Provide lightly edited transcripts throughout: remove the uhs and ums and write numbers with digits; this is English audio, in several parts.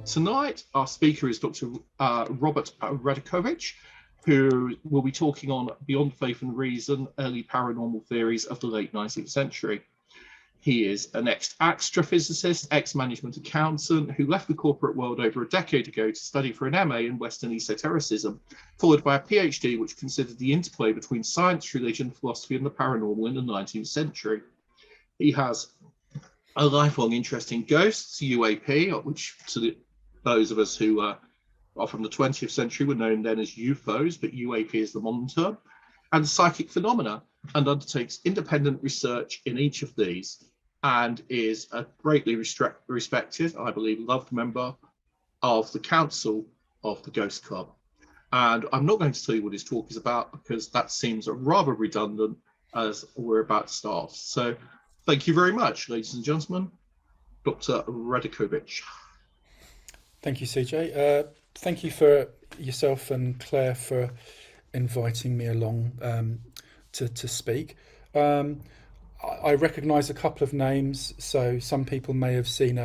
Tonight, our speaker is Dr. Robert Radakovic, who will be talking on Beyond Faith and Reason, Early Paranormal Theories of the Late 19th Century. He is an ex-astrophysicist, ex-management accountant who left the corporate world over a decade ago to study for an MA in Western esotericism, followed by a PhD which considered the interplay between science, religion, philosophy, and the paranormal in the 19th century. He has a lifelong interest in ghosts, UAP, which to those of us who are from the 20th century were known then as UFOs, but UAP is the modern term, and psychic phenomena, and undertakes independent research in each of these, and is a greatly respected, I believe, loved member of the Council of the Ghost Club. And I'm not going to tell you what his talk is about because that seems rather redundant as we're about to start. So thank you very much, ladies and gentlemen. Dr. Radakovic. Thank you, CJ. Thank you for yourself and Claire for inviting me along to speak. I recognise a couple of names, so some people may have seen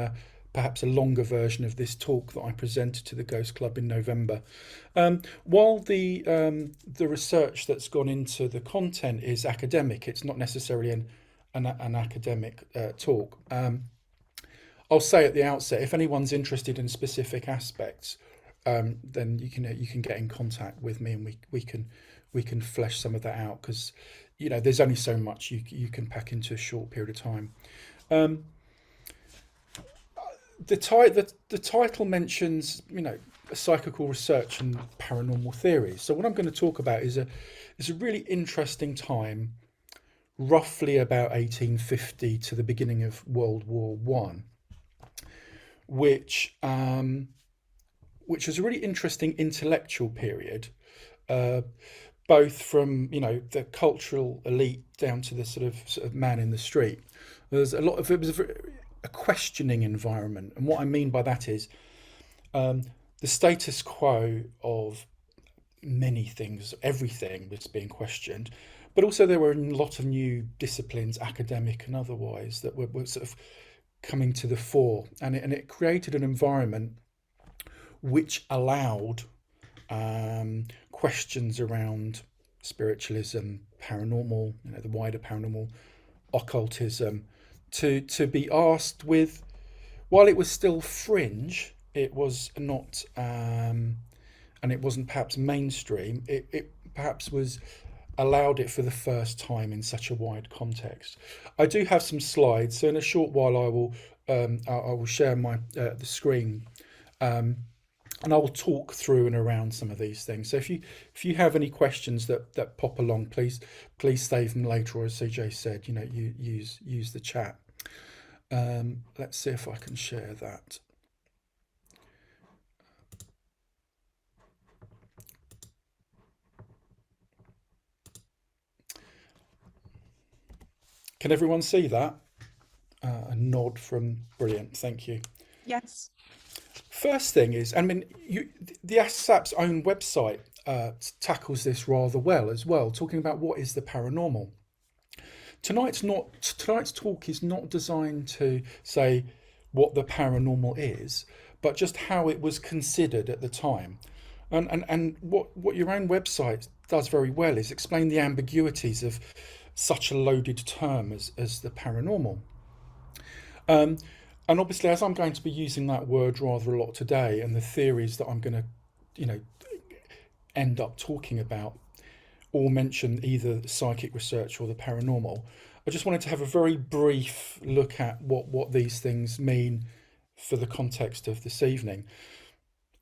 perhaps a longer version of this talk that I presented to the Ghost Club in November. While the research that's gone into the content is academic, it's not necessarily an academic talk. I'll say at the outset, if anyone's interested in specific aspects, then you can get in contact with me, and we can flesh some of that out, because there's only so much you can pack into a short period of time. The title mentions psychical research and paranormal theories. So what I'm going to talk about is a really interesting time, roughly about 1850 to the beginning of World War One, which was a really interesting intellectual period, both from the cultural elite down to the sort of man in the street. There's it was a questioning environment, and what I mean by that is the status quo of many things, everything was being questioned, but also there were a lot of new disciplines, academic and otherwise, that were sort of coming to the fore, and it created an environment which allowed questions around spiritualism, paranormal, the wider paranormal, occultism, to be asked with, while it was still fringe, it was not, and it wasn't perhaps mainstream, it perhaps was allowed it for the first time in such a wide context. I do have some slides, so in a short while I will share my the screen, and I will talk through and around some of these things. So if you have any questions that pop along, please save them later, or as CJ said, you use the chat. Let's see if I can share that. Can everyone see that? A nod from brilliant. Thank you. Yes. First thing is, the ASSAP's own website tackles this rather well as well, talking about what is the paranormal. Tonight's talk is not designed to say what the paranormal is, but just how it was considered at the time. And what your own website does very well is explain the ambiguities of such a loaded term as the paranormal. And obviously, as I'm going to be using that word rather a lot today, and the theories that I'm going to, end up talking about all mention either psychic research or the paranormal, I just wanted to have a very brief look at what these things mean for the context of this evening.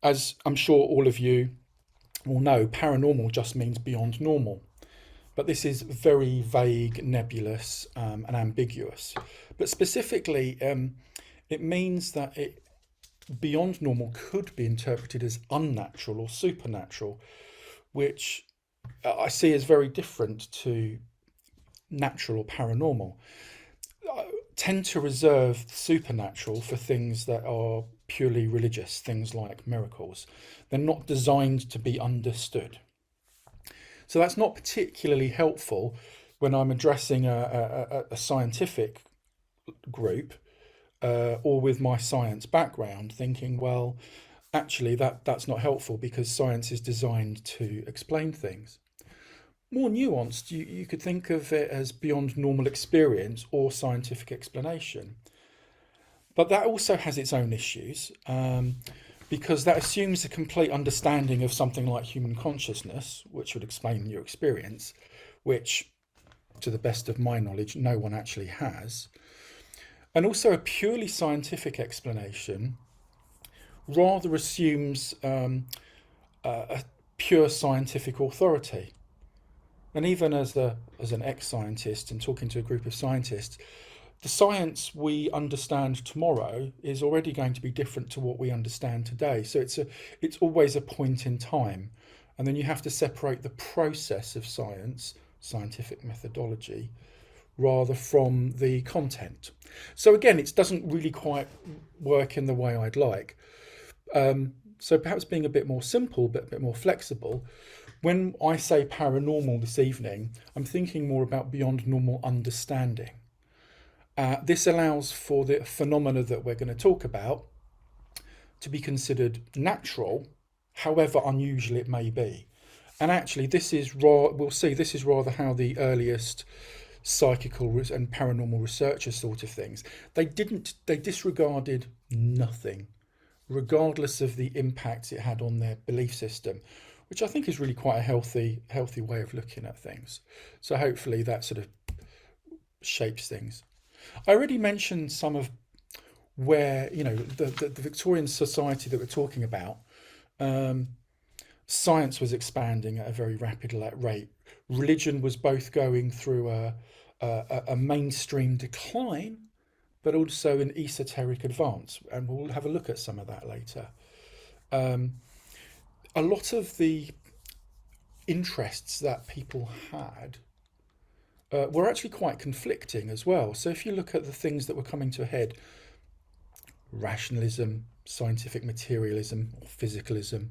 As I'm sure all of you will know, paranormal just means beyond normal. But this is very vague, nebulous, and ambiguous. But specifically, it means that beyond normal could be interpreted as unnatural or supernatural, which I see as very different to natural or paranormal. I tend to reserve supernatural for things that are purely religious, things like miracles. They're not designed to be understood. So that's not particularly helpful when I'm addressing a scientific group or with my science background, thinking, well, actually that's not helpful because science is designed to explain things. More nuanced, you could think of it as beyond normal experience or scientific explanation. But that also has its own issues, because that assumes a complete understanding of something like human consciousness, which would explain your experience, which, to the best of my knowledge, no one actually has. And also a purely scientific explanation rather assumes a pure scientific authority. And even as an ex-scientist and talking to a group of scientists, the science we understand tomorrow is already going to be different to what we understand today. So it's always a point in time. And then you have to separate the process of science, scientific methodology, rather from the content. So again, it doesn't really quite work in the way I'd like. So perhaps being a bit more simple, but a bit more flexible. When I say paranormal this evening, I'm thinking more about beyond normal understanding. This allows for the phenomena that we're going to talk about to be considered natural, however unusual it may be. And actually, we'll see, this is rather how the earliest psychical and paranormal researchers thought of things. They disregarded nothing, regardless of the impact it had on their belief system, which I think is really quite a healthy way of looking at things. So hopefully that sort of shapes things. I already mentioned some of where, the Victorian society that we're talking about, science was expanding at a very rapid rate. Religion was both going through a mainstream decline, but also an esoteric advance. And we'll have a look at some of that later. A lot of the interests that people had were actually quite conflicting as well. So if you look at the things that were coming to a head, rationalism, scientific materialism, or physicalism,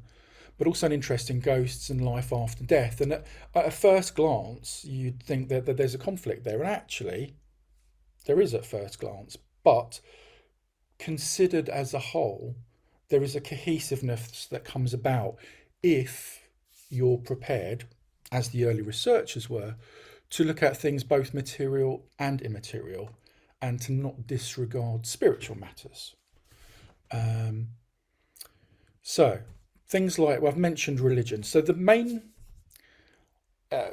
but also an interest in ghosts and life after death. And at a first glance, you'd think that there's a conflict there. And actually, there is at first glance. But considered as a whole, there is a cohesiveness that comes about if you're prepared, as the early researchers were, to look at things both material and immaterial, and to not disregard spiritual matters. So things like, well, I've mentioned religion. So the main,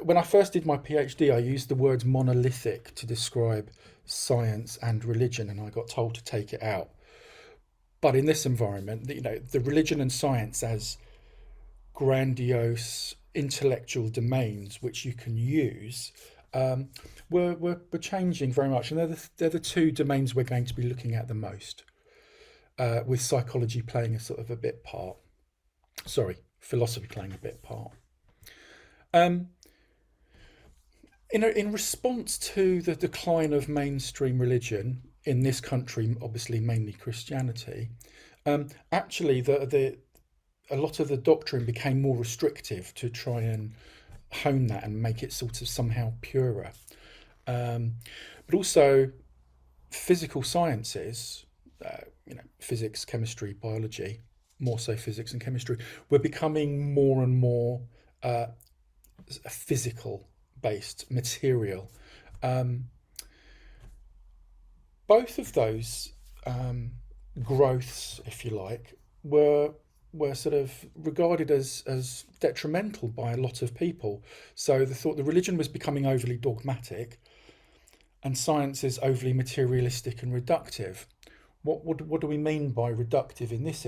when I first did my PhD, I used the words monolithic to describe science and religion, and I got told to take it out. But in this environment, the religion and science as grandiose intellectual domains which you can use were changing very much, and they're the two domains we're going to be looking at the most, with psychology playing a sort of a bit part. Philosophy playing a bit part. In response to the decline of mainstream religion in this country, obviously mainly Christianity, actually a lot of the doctrine became more restrictive to try and hone that and make it sort of somehow purer. But also physical sciences, physics, chemistry, biology, more so physics and chemistry, were becoming more and more physical based material. Both of those growths, if you like, were sort of regarded as detrimental by a lot of people. So they thought the religion was becoming overly dogmatic and science is overly materialistic and reductive. What do we mean by reductive in this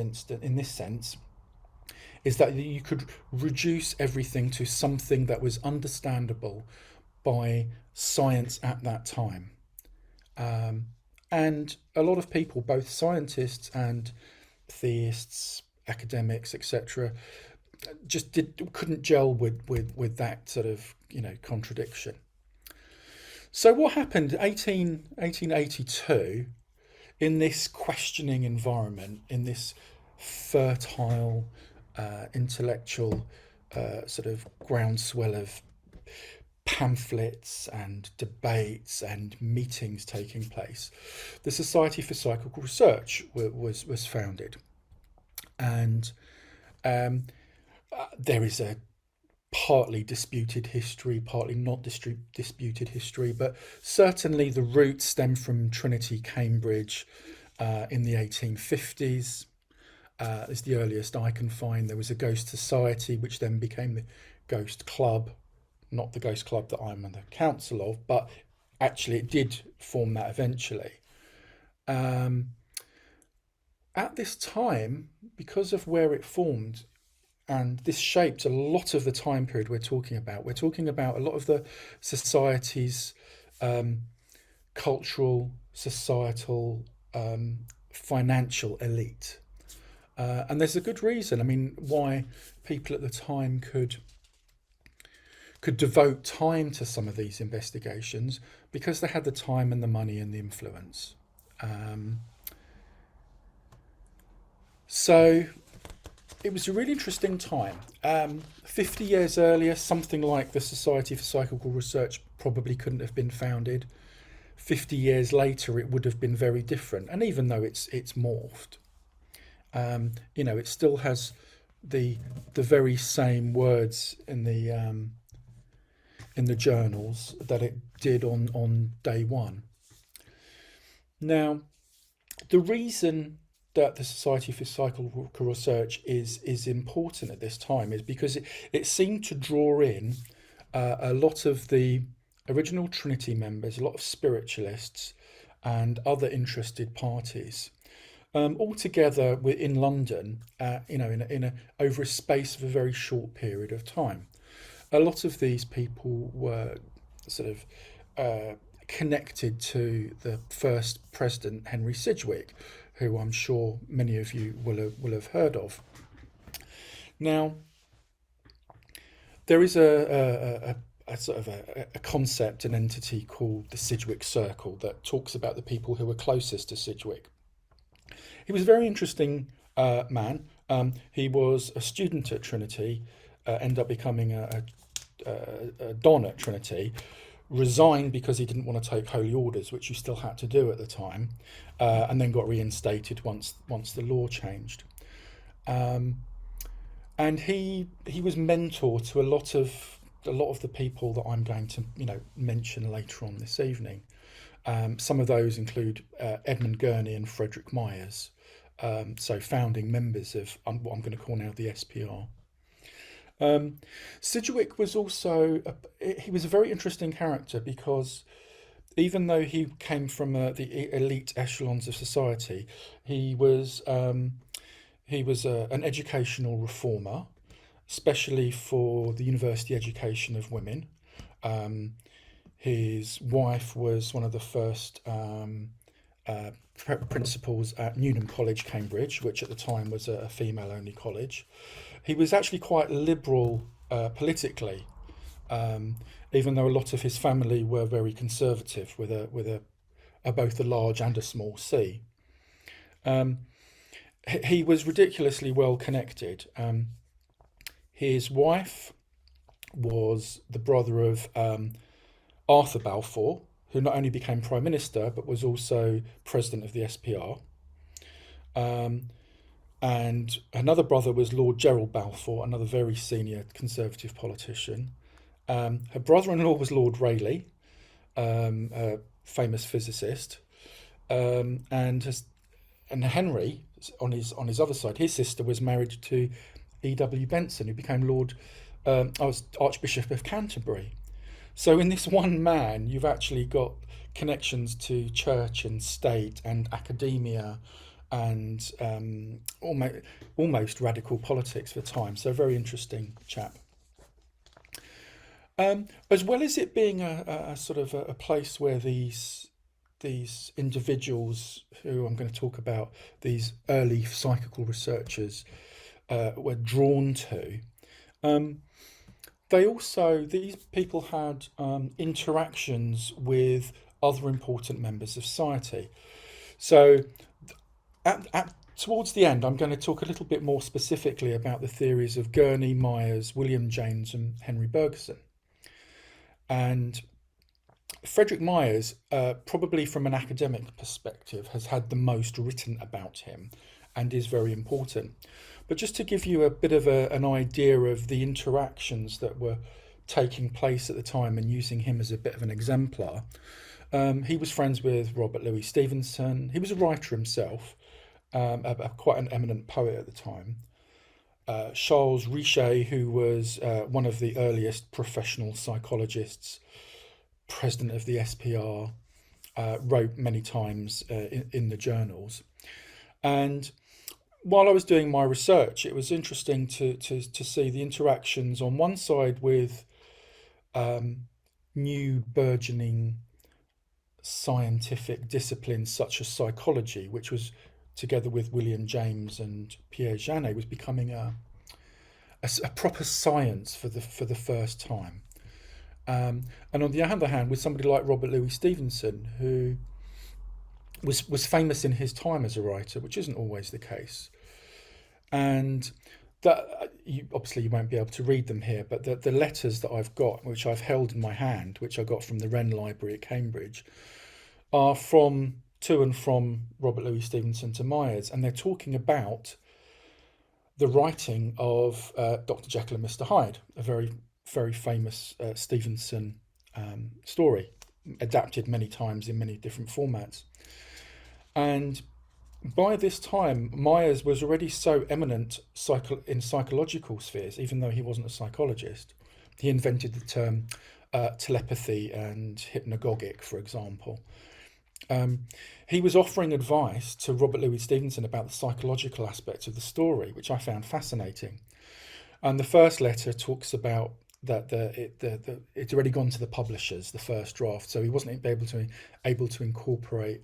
sense? Is that you could reduce everything to something that was understandable by science at that time. And a lot of people, both scientists and theists, academics, etc., just couldn't gel with that sort of contradiction. So what happened 1882 in this questioning environment, in this fertile intellectual sort of groundswell of pamphlets and debates and meetings taking place, the Society for Psychical Research was founded. And there is a partly disputed history, partly not disputed history, but certainly the roots stem from Trinity, Cambridge in the 1850s. Is the earliest I can find. There was a ghost society, which then became the Ghost Club, not the Ghost Club that I'm on the council of, but actually it did form that eventually. At this time, because of where it formed, and this shaped a lot of the time period we're talking about a lot of the society's cultural, societal, financial elite. And there's a good reason, I mean, why people at the time could devote time to some of these investigations, because they had the time and the money and the influence. So it was a really interesting time. 50 years earlier, something like the Society for Psychical Research probably couldn't have been founded. 50 years later, it would have been very different. And even though it's morphed, it still has the very same words in the journals that it did on day one. Now, the reason that the Society for Psychical Research is important at this time is because it seemed to draw in a lot of the original Trinity members, a lot of spiritualists and other interested parties, all together in London, over a space of a very short period of time. A lot of these people were sort of connected to the first president, Henry Sidgwick, who I'm sure many of you will have heard of. Now, there is a sort of a concept, an entity called the Sidgwick Circle that talks about the people who were closest to Sidgwick. He was a very interesting man. He was a student at Trinity, ended up becoming a Don at Trinity, resigned because he didn't want to take holy orders, which you still had to do at the time, and then got reinstated once the law changed. And he was mentor to a lot of the people that I'm going to mention later on this evening. Some of those include Edmund Gurney and Frederick Myers, so founding members of what I'm going to call now the SPR. Sidgwick was also he was a very interesting character, because even though he came from the elite echelons of society, he was an educational reformer, especially for the university education of women. His wife was one of the first principals at Newnham College, Cambridge, which at the time was a female-only college. He was actually quite liberal politically, even though a lot of his family were very conservative, with both a large and a small C. He was ridiculously well connected. His wife was the brother of Arthur Balfour, who not only became Prime Minister but was also President of the SPR. And another brother was Lord Gerald Balfour, another very senior Conservative politician. Her brother-in-law was Lord Rayleigh, a famous physicist, and Henry, on his other side, his sister was married to E.W. Benson, who became Archbishop of Canterbury. So in this one man, you've actually got connections to church and state and academia and almost radical politics for the time. So a very interesting chap. As well as it being a sort of a place where these individuals who I'm going to talk about, these early psychical researchers, were drawn to, these people had interactions with other important members of society. So towards the end, I'm going to talk a little bit more specifically about the theories of Gurney, Myers, William James and Henry Bergson. And Frederick Myers, probably from an academic perspective, has had the most written about him and is very important. But just to give you a bit of an idea of the interactions that were taking place at the time and using him as a bit of an exemplar, he was friends with Robert Louis Stevenson. He was a writer himself, quite an eminent poet at the time. Charles Richet, who was one of the earliest professional psychologists, president of the SPR, wrote many times in the journals. And while I was doing my research, it was interesting to see the interactions on one side with new burgeoning scientific disciplines such as psychology, which was, together with William James and Pierre Janet, was becoming a proper science for the first time. And on the other hand, with somebody like Robert Louis Stevenson, who was famous in his time as a writer, which isn't always the case. And that obviously you won't be able to read them here, but the letters that I've got, which I've held in my hand, which I got from the Wren Library at Cambridge, are to and from Robert Louis Stevenson to Myers, and they're talking about the writing of Dr. Jekyll and Mr. Hyde, a very, very famous Stevenson story, adapted many times in many different formats. And by this time, Myers was already so eminent in psychological spheres, even though he wasn't a psychologist. He invented the term telepathy and hypnagogic, for example. He was offering advice to Robert Louis Stevenson about the psychological aspects of the story, which I found fascinating. And the first letter talks about that it's already gone to the publishers, the first draft, so he wasn't able to incorporate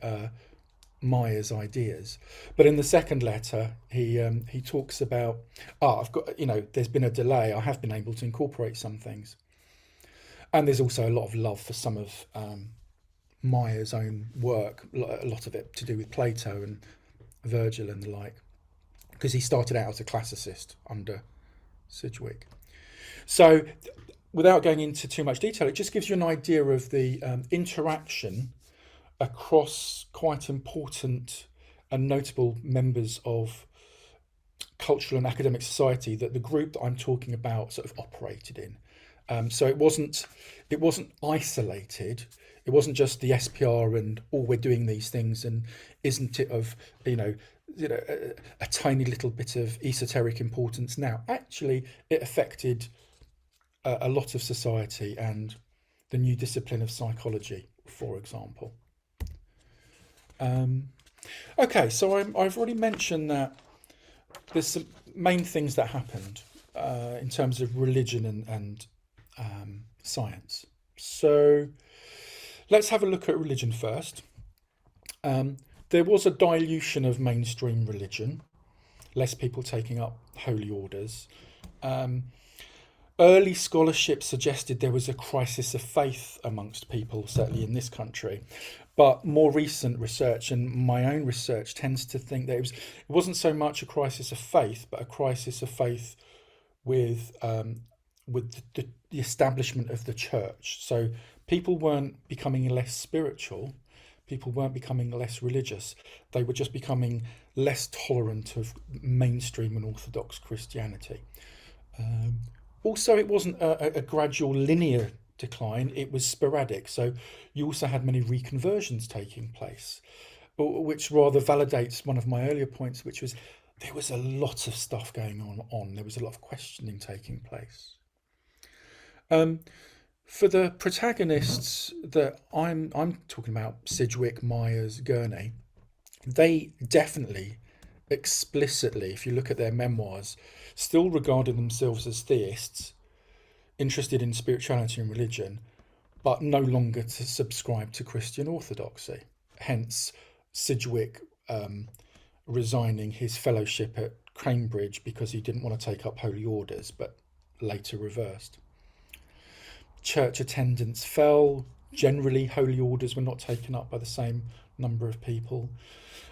Myers' ideas. But in the second letter, he talks about, I've got, there's been a delay. I have been able to incorporate some things, and there's also a lot of love for some of Myers' own work, a lot of it to do with Plato and Virgil and the like, because he started out as a classicist under Sidgwick. So without going into too much detail, it just gives you an idea of the interaction across quite important and notable members of cultural and academic society that the group that I'm talking about sort of operated in. So it wasn't isolated. It wasn't just the SPR and we're doing these things, and isn't it of a tiny little bit of esoteric importance now. Actually, it affected a lot of society and the new discipline of psychology, for example. Okay, so I've already mentioned that there's some main things that happened in terms of religion and science. So let's have a look at religion first. There was a dilution of mainstream religion, less people taking up holy orders. Early scholarship suggested there was a crisis of faith amongst people, certainly in this country. But more recent research and my own research tends to think that it wasn't so much a crisis of faith, but a crisis of faith with the establishment of the church. So people weren't becoming less spiritual, people weren't becoming less religious, they were just becoming less tolerant of mainstream and orthodox Christianity. Also, it wasn't a gradual linear decline, it was sporadic. So you also had many reconversions taking place, which rather validates one of my earlier points, which was there was a lot of stuff going on. There was a lot of questioning taking place. For the protagonists that I'm talking about, Sidgwick, Myers, Gurney, they definitely, explicitly, if you look at their memoirs, still regarded themselves as theists, interested in spirituality and religion, but no longer to subscribe to Christian orthodoxy. Hence, Sidgwick resigning his fellowship at Cambridge because he didn't want to take up holy orders, but later reversed. Church attendance fell. Generally, holy orders were not taken up by the same number of people.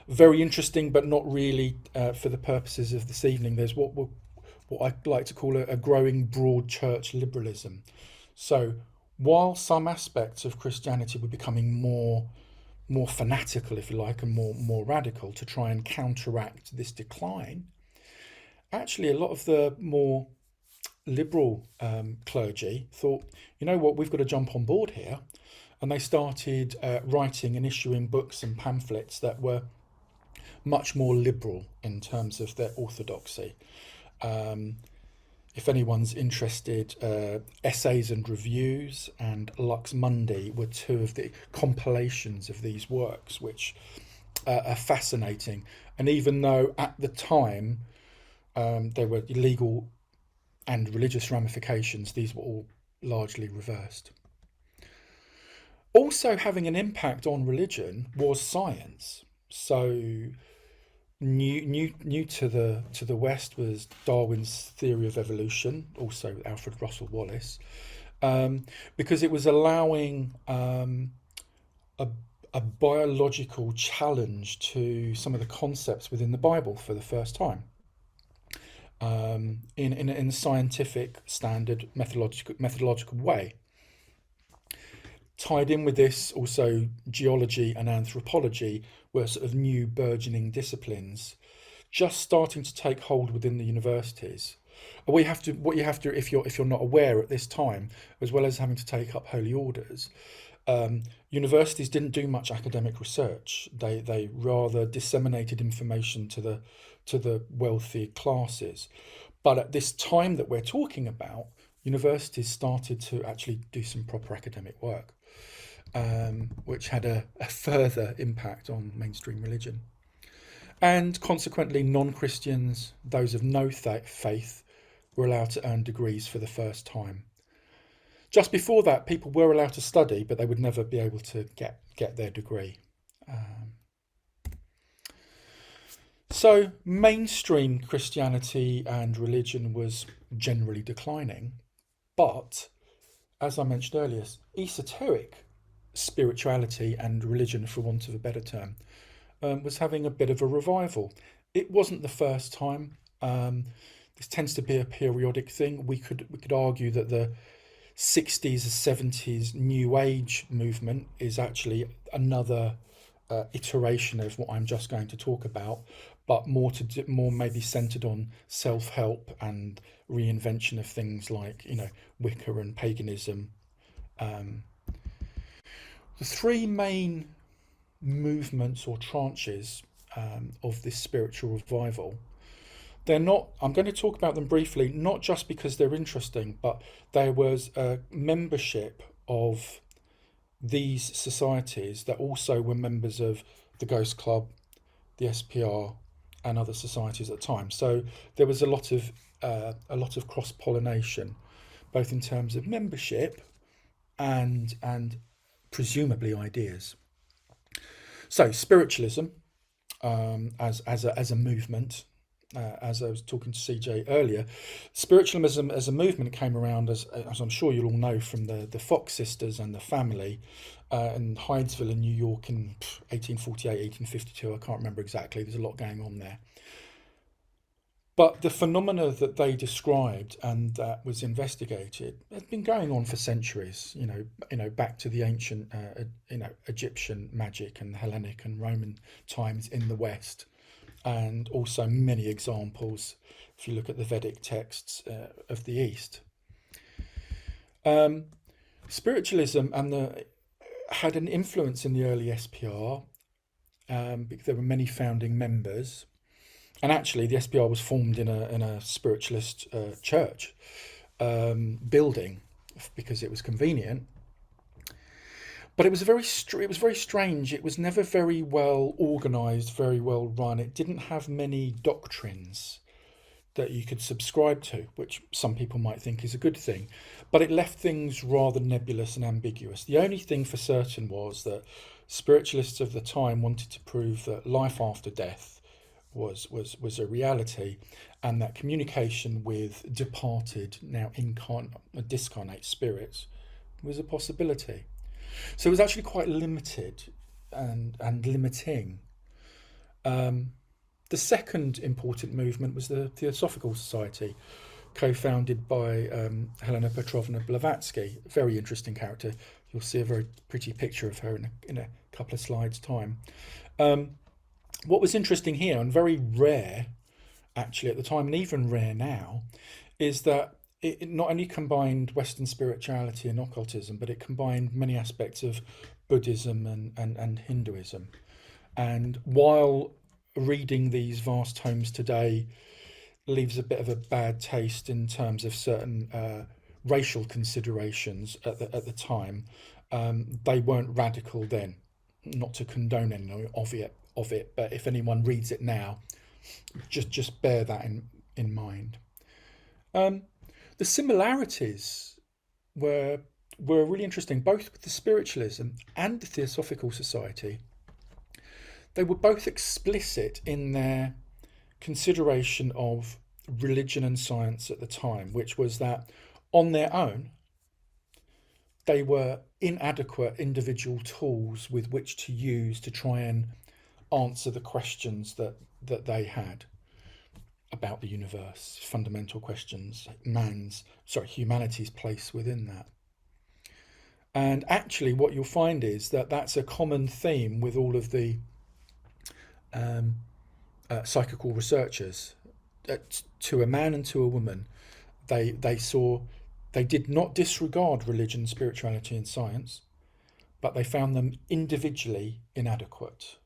Very interesting, but not really for the purposes of this evening. There's what I'd like to call a growing broad church liberalism. So while some aspects of Christianity were becoming more fanatical, if you like, and more radical to try and counteract this decline, actually a lot of the more liberal clergy thought, you know what, we've got to jump on board here. And they started writing and issuing books and pamphlets that were much more liberal in terms of their orthodoxy. If anyone's interested, Essays and Reviews and Lux Mundi were two of the compilations of these works, which are fascinating. And even though at the time there were legal and religious ramifications, these were all largely reversed. Also having an impact on religion was science. So new to the West was Darwin's theory of evolution, also Alfred Russel Wallace, because it was allowing a biological challenge to some of the concepts within the Bible for the first time, in a scientific, standard, methodological way. Tied in with this, also geology and anthropology were sort of new burgeoning disciplines, just starting to take hold within the universities. What you have to, if you're not aware at this time, as well as having to take up holy orders, universities didn't do much academic research. They rather disseminated information to the wealthy classes. But at this time that we're talking about, universities started to actually do some proper academic work, which had a further impact on mainstream religion. And consequently, non-Christians, those of no faith, were allowed to earn degrees for the first time. Just before that, people were allowed to study, but they would never be able to get their degree. So mainstream Christianity and religion was generally declining, but as I mentioned earlier, esoteric spirituality and religion, for want of a better term, was having a bit of a revival. It wasn't the first time. This tends to be a periodic thing. We could argue that the 60s and 70s New Age movement is actually another iteration of what I'm just going to talk about, but more maybe centered on self-help and reinvention of things like, Wicca and paganism. The three main movements or tranches of this spiritual revival, I'm going to talk about them briefly, not just because they're interesting, but there was a membership of these societies that also were members of the Ghost Club, the SPR, and other societies at the time. So there was a lot of cross-pollination, both in terms of membership and presumably ideas. So spiritualism, as a movement, as I was talking to CJ earlier, spiritualism as a movement came around, as I'm sure you'll all know, from the Fox sisters and the family in Hydesville in New York in 1848, 1852. I can't remember exactly. There's a lot going on there. But the phenomena that they described and that was investigated had been going on for centuries. Back to the ancient, Egyptian magic and Hellenic and Roman times in the West. And also many examples if you look at the Vedic texts of the East. Spiritualism had an influence in the early SPR because there were many founding members, and actually the SPR was formed in a spiritualist church building because it was convenient. But it was very strange. It was never very well organised, very well run. It didn't have many doctrines that you could subscribe to, which some people might think is a good thing. But it left things rather nebulous and ambiguous. The only thing for certain was that spiritualists of the time wanted to prove that life after death was a reality, and that communication with departed, now discarnate spirits was a possibility. So it was actually quite limited and limiting. The second important movement was the Theosophical Society, co-founded by Helena Petrovna Blavatsky. Very interesting character. You'll see a very pretty picture of her in a couple of slides' time. What was interesting here, and very rare actually at the time, and even rare now, is that it not only combined Western spirituality and occultism, but it combined many aspects of Buddhism and Hinduism. And while reading these vast tomes today leaves a bit of a bad taste in terms of certain racial considerations at the time, they weren't radical then. Not to condone any of it, but if anyone reads it now, just bear that in mind. The similarities were really interesting, both with the spiritualism and the Theosophical Society. They were both explicit in their consideration of religion and science at the time, which was that on their own, they were inadequate individual tools with which to use to try and answer the questions that they had about the universe, fundamental questions, humanity's place within that. And actually what you'll find is that that's a common theme with all of the psychical researchers. To a man and to a woman, they did not disregard religion, spirituality and science, but they found them individually inadequate,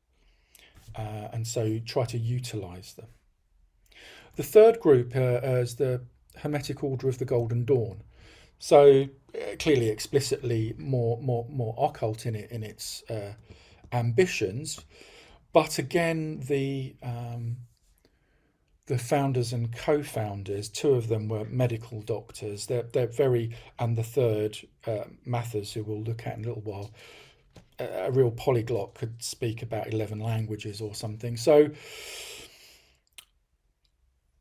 and so try to utilize them. The third group is the Hermetic Order of the Golden Dawn. So clearly, explicitly more occult in its ambitions, but again the founders and co-founders, two of them were medical doctors. They're very, and the third, Mathers, who we'll look at in a little while, a real polyglot, could speak about 11 languages or something. So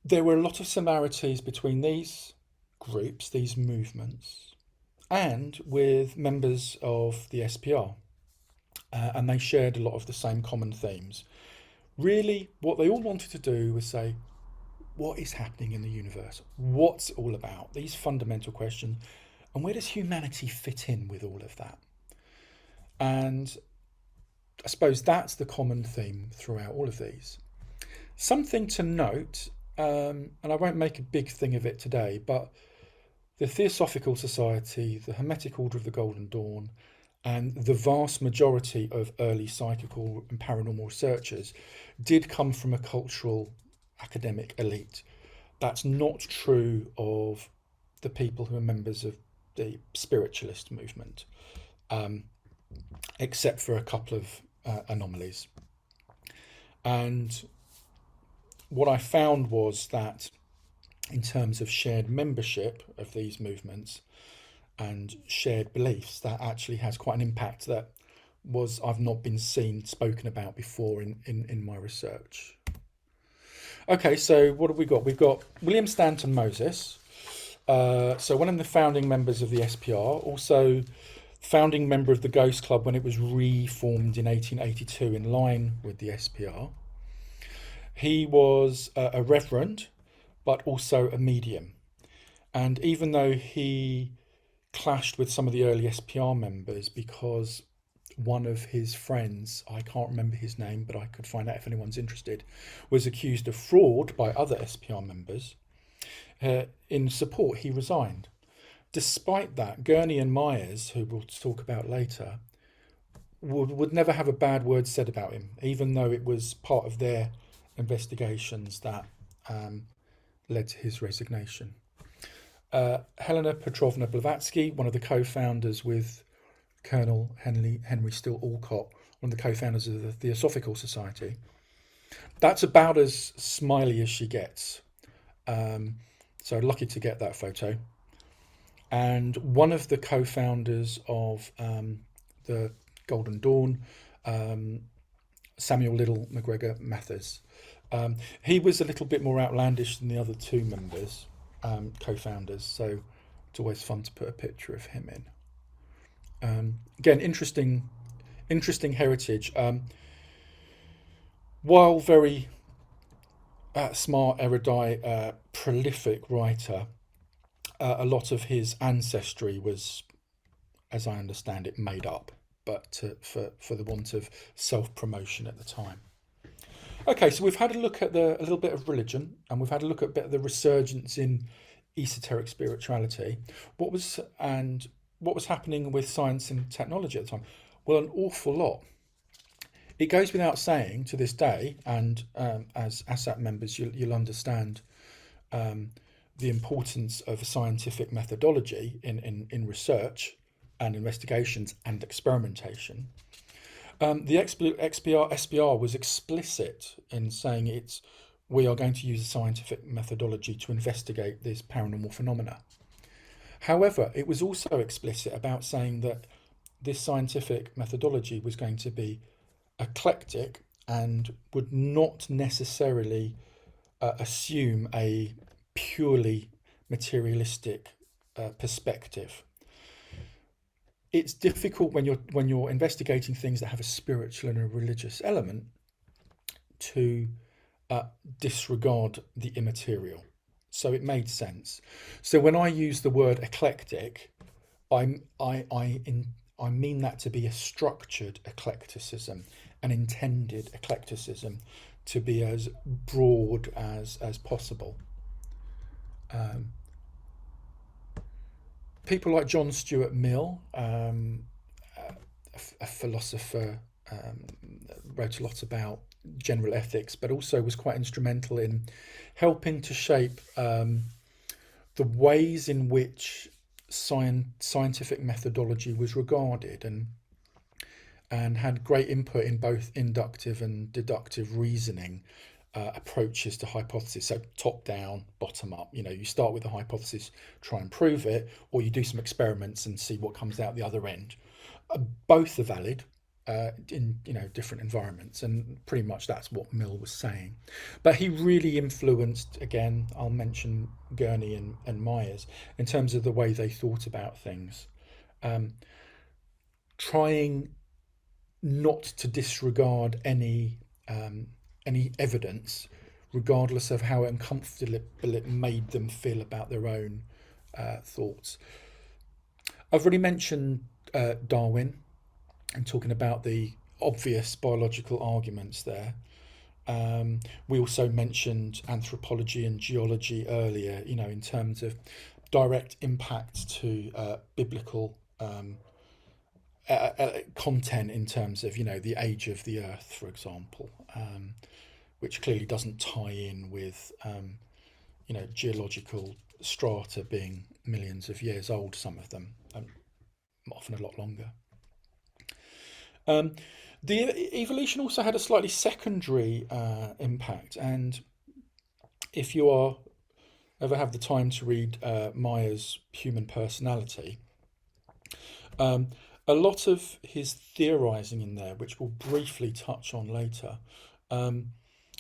there were a lot of similarities between these groups, these movements, and with members of the SPR. And they shared a lot of the same common themes. Really, what they all wanted to do was say, what is happening in the universe? What's it all about? These fundamental questions. And where does humanity fit in with all of that? And I suppose that's the common theme throughout all of these. Something to note, and I won't make a big thing of it today, but the Theosophical Society, the Hermetic Order of the Golden Dawn, and the vast majority of early psychical and paranormal researchers did come from a cultural academic elite. That's not true of the people who are members of the spiritualist movement, except for a couple of anomalies. And what I found was that in terms of shared membership of these movements and shared beliefs, that actually has quite an impact that I've not been spoken about before in my research. Okay, so what have we got? We've got William Stanton Moses, so one of the founding members of the SPR, also founding member of the Ghost Club when it was reformed in 1882 in line with the SPR. He was a reverend, but also a medium. And even though he clashed with some of the early SPR members because one of his friends, I can't remember his name, but I could find out if anyone's interested, was accused of fraud by other SPR members, in support he resigned. Despite that, Gurney and Myers, who we'll talk about later, would never have a bad word said about him, even though it was part of their investigations that led to his resignation. Helena Petrovna Blavatsky, one of the co-founders with Colonel Henry Steele Alcott, one of the co-founders of the Theosophical Society. That's about as smiley as she gets. So lucky to get that photo. And one of the co-founders of the Golden Dawn, Samuel Liddell McGregor Mathers. He was a little bit more outlandish than the other two members, co-founders, so it's always fun to put a picture of him in. Again, interesting heritage. While very smart, erudite, prolific writer, a lot of his ancestry was, as I understand it, made up, but for the want of self-promotion at the time. Okay, so we've had a look at a little bit of religion, and we've had a look at a bit of the resurgence in esoteric spirituality. What was happening with science and technology at the time? Well, an awful lot. It goes without saying to this day, and as ASSAP members, you'll understand the importance of scientific methodology in research and investigations and experimentation. The SPR was explicit in saying we are going to use a scientific methodology to investigate these paranormal phenomena. However, it was also explicit about saying that this scientific methodology was going to be eclectic and would not necessarily assume a purely materialistic perspective. It's difficult when you're investigating things that have a spiritual and a religious element to disregard the immaterial. So it made sense. So when I use the word eclectic, I mean that to be a structured eclecticism, an intended eclecticism, to be as broad as possible. People like John Stuart Mill, a philosopher, wrote a lot about general ethics, but also was quite instrumental in helping to shape the ways in which scientific methodology was regarded, and had great input in both inductive and deductive reasoning approaches to hypothesis. So top down, bottom up. You start with a hypothesis, try and prove it, or you do some experiments and see what comes out the other end. Both are valid in different environments, and pretty much that's what Mill was saying. But he really influenced, again, I'll mention Gurney and Myers in terms of the way they thought about things, trying not to disregard any evidence, regardless of how uncomfortable it made them feel about their own thoughts. I've already mentioned Darwin and talking about the obvious biological arguments there. We also mentioned anthropology and geology earlier, in terms of direct impact to biblical content, in terms of the age of the earth, for example, which clearly doesn't tie in with geological strata being millions of years old, some of them, often a lot longer. The evolution also had a slightly secondary impact, and if you ever have the time to read Myers' Human Personality, a lot of his theorizing in there, which we'll briefly touch on later,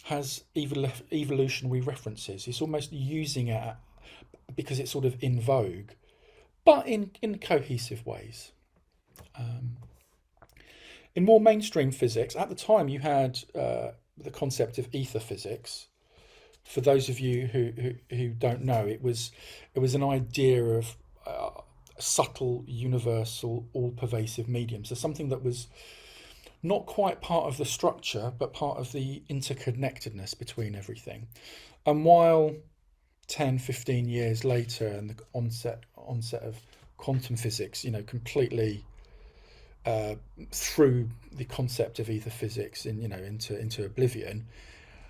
has evolutionary references. He's almost using it because it's sort of in vogue, but in cohesive ways. In more mainstream physics, at the time you had the concept of ether physics. For those of you who don't know, it was an idea of subtle, universal, all-pervasive medium. So something that was not quite part of the structure, but part of the interconnectedness between everything. And while 10, 15 years later, and the onset of quantum physics, completely threw the concept of ether physics into oblivion,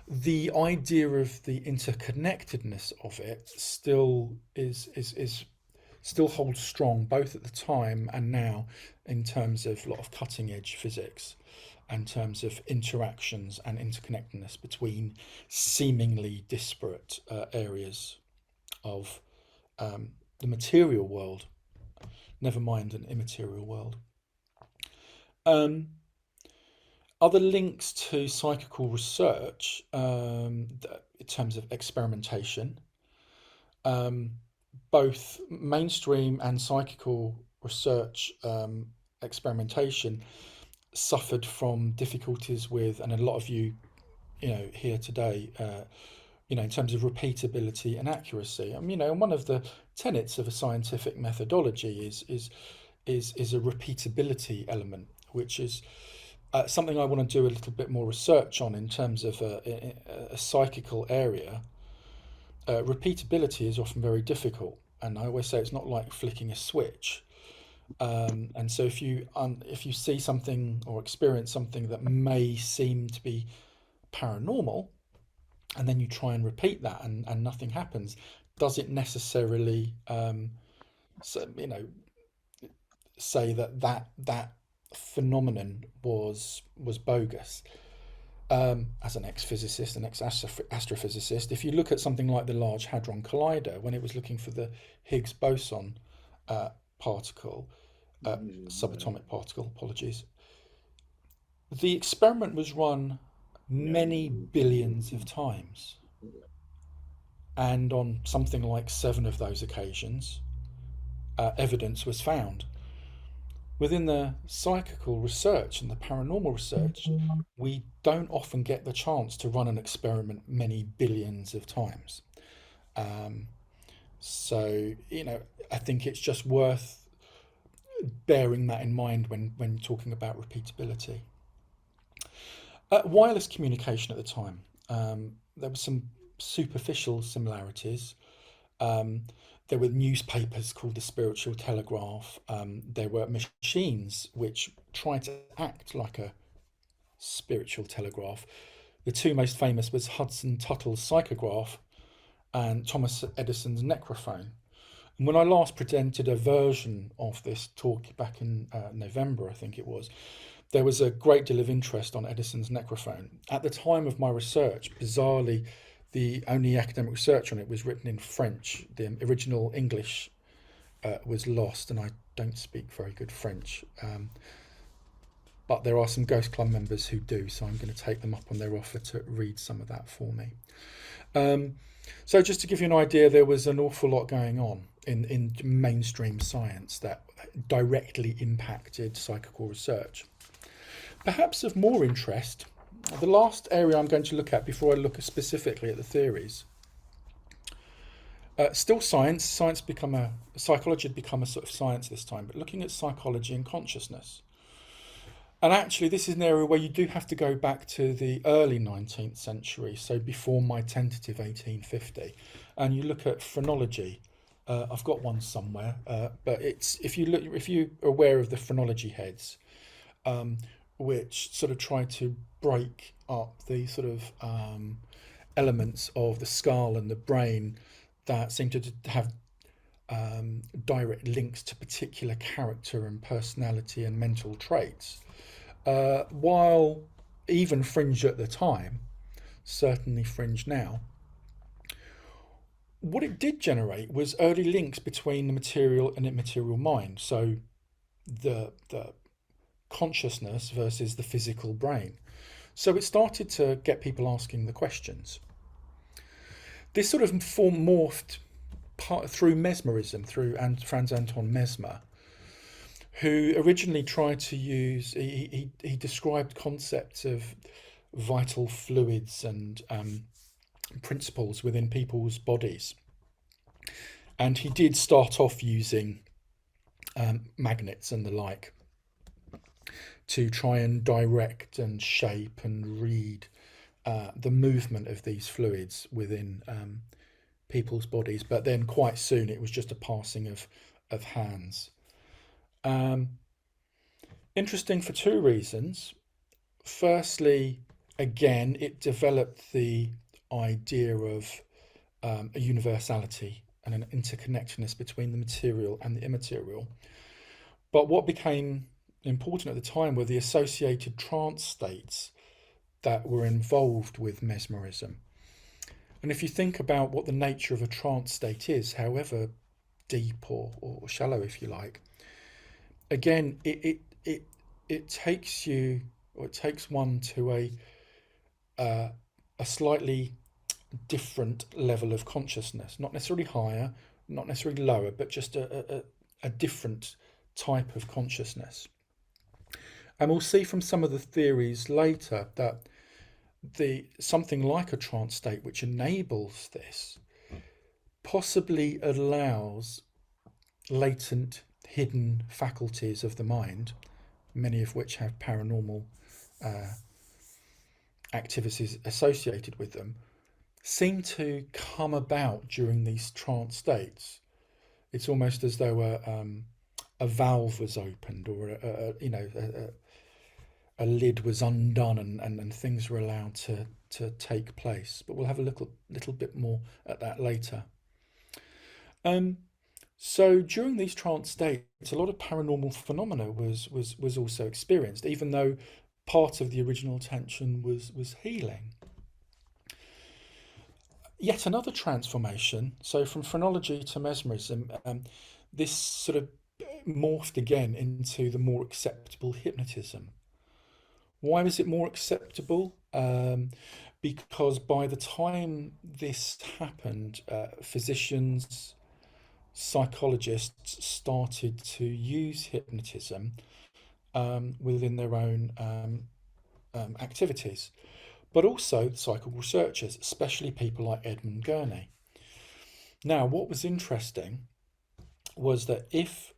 the idea of the interconnectedness of it still holds strong, both at the time and now, in terms of a lot of cutting edge physics, in terms of interactions and interconnectedness between seemingly disparate areas of the material world, never mind an immaterial world. Other links to psychical research, in terms of experimentation, both mainstream and psychical research experimentation suffered from difficulties with, and a lot of you here today, in terms of repeatability and accuracy. And one of the tenets of a scientific methodology is a repeatability element, which is something I want to do a little bit more research on in terms of a psychical area. Repeatability is often very difficult, and I always say it's not like flicking a switch. And so if you see something or experience something that may seem to be paranormal, and then you try and repeat that and nothing happens, does it necessarily so, say that phenomenon was bogus? As an ex-physicist, an ex-astrophysicist, if you look at something like the Large Hadron Collider, when it was looking for the Higgs boson particle, subatomic particle, apologies, the experiment was run many billions of times, and on something like 7 of those occasions, evidence was found. Within the psychical research and the paranormal research, we don't often get the chance to run an experiment many billions of times. So, I think it's just worth bearing that in mind when talking about repeatability. Wireless communication at the time, there were some superficial similarities. There were newspapers called the Spiritual Telegraph. There were machines which tried to act like a spiritual telegraph. The 2 most famous was Hudson Tuttle's psychograph and Thomas Edison's necrophone. And when I last presented a version of this talk back in November, I think it was, there was a great deal of interest on Edison's necrophone. At the time of my research, bizarrely, the only academic research on it was written in French. The original English was lost, and I don't speak very good French. But there are some Ghost Club members who do, so I'm going to take them up on their offer to read some of that for me. So just to give you an idea, there was an awful lot going on in mainstream science that directly impacted psychical research. Perhaps of more interest, the last area I'm going to look at before I look specifically at the theories, still science. Psychology had become a sort of science this time, but looking at psychology and consciousness. And actually, this is an area where you do have to go back to the early 19th century, so before my tentative 1850, and you look at phrenology. I've got one somewhere, but it's if you're aware of the phrenology heads, which sort of try to break up the sort of elements of the skull and the brain that seem to have direct links to particular character and personality and mental traits. While even fringe at the time, certainly fringe now, what it did generate was early links between the material and immaterial mind. So the consciousness versus the physical brain. So it started to get people asking the questions. This sort of morphed through mesmerism, through Franz Anton Mesmer, who originally tried to use, he described concepts of vital fluids and principles within people's bodies. And he did start off using magnets and the like to try and direct and shape and read the movement of these fluids within people's bodies. But then quite soon it was just a passing of hands. Interesting for 2 reasons. Firstly, again, it developed the idea of a universality and an interconnectedness between the material and the immaterial. But what became important at the time were the associated trance states that were involved with mesmerism. And if you think about what the nature of a trance state is, however deep or shallow, if you like, again, it takes you, or it takes one to a slightly different level of consciousness, not necessarily higher, not necessarily lower, but just a different type of consciousness. And we'll see from some of the theories later that something like a trance state which enables this possibly allows latent, hidden faculties of the mind, many of which have paranormal activities associated with them, seem to come about during these trance states. It's almost as though a valve was opened, or a lid was undone, and things were allowed to take place. But we'll have a little bit more at that later. So during these trance states, a lot of paranormal phenomena was also experienced, even though part of the original intention was healing. Yet another transformation, so from phrenology to mesmerism, this sort of morphed again into the more acceptable hypnotism. Why was it more acceptable? Because by the time this happened, physicians, psychologists started to use hypnotism within their own activities, but also psychical researchers, especially people like Edmund Gurney. Now, what was interesting was that if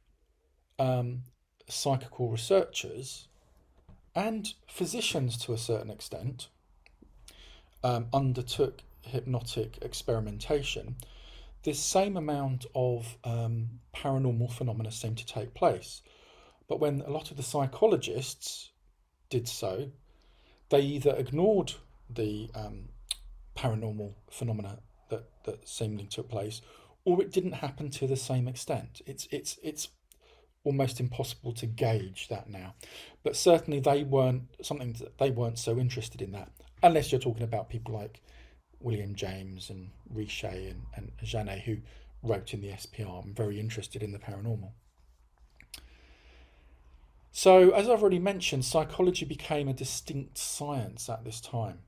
psychical researchers and physicians to a certain extent undertook hypnotic experimentation, this same amount of paranormal phenomena seemed to take place. But when a lot of the psychologists did so, they either ignored the paranormal phenomena that seemingly took place, or it didn't happen to the same extent. It's almost impossible to gauge that now. But certainly they weren't so interested in that, unless you're talking about people like William James and Richet and Janet, who wrote in the SPR and very interested in the paranormal. So, as I've already mentioned, psychology became a distinct science at this time.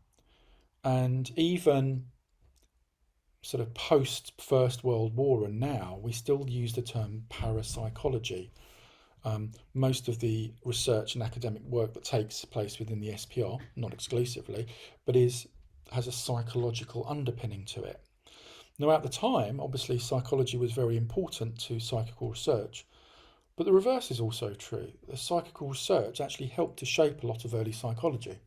And even sort of post First World War and now, we still use the term parapsychology. Most of the research and academic work that takes place within the SPR, not exclusively, but has a psychological underpinning to it. Now, at the time, obviously, psychology was very important to psychical research, but the reverse is also true. The psychical research actually helped to shape a lot of early psychology.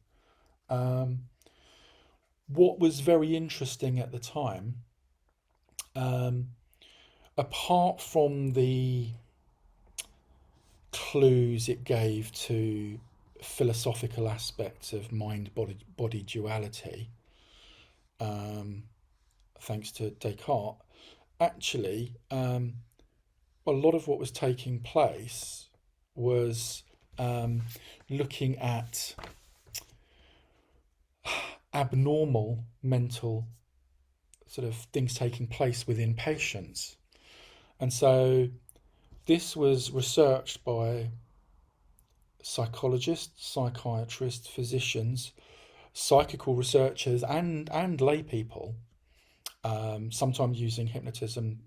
What was very interesting at the time, apart from the clues it gave to philosophical aspects of mind-body duality, thanks to Descartes, actually, a lot of what was taking place was looking at abnormal mental sort of things taking place within patients. And so this was researched by psychologists, psychiatrists, physicians, psychical researchers, and lay people, sometimes using hypnotism,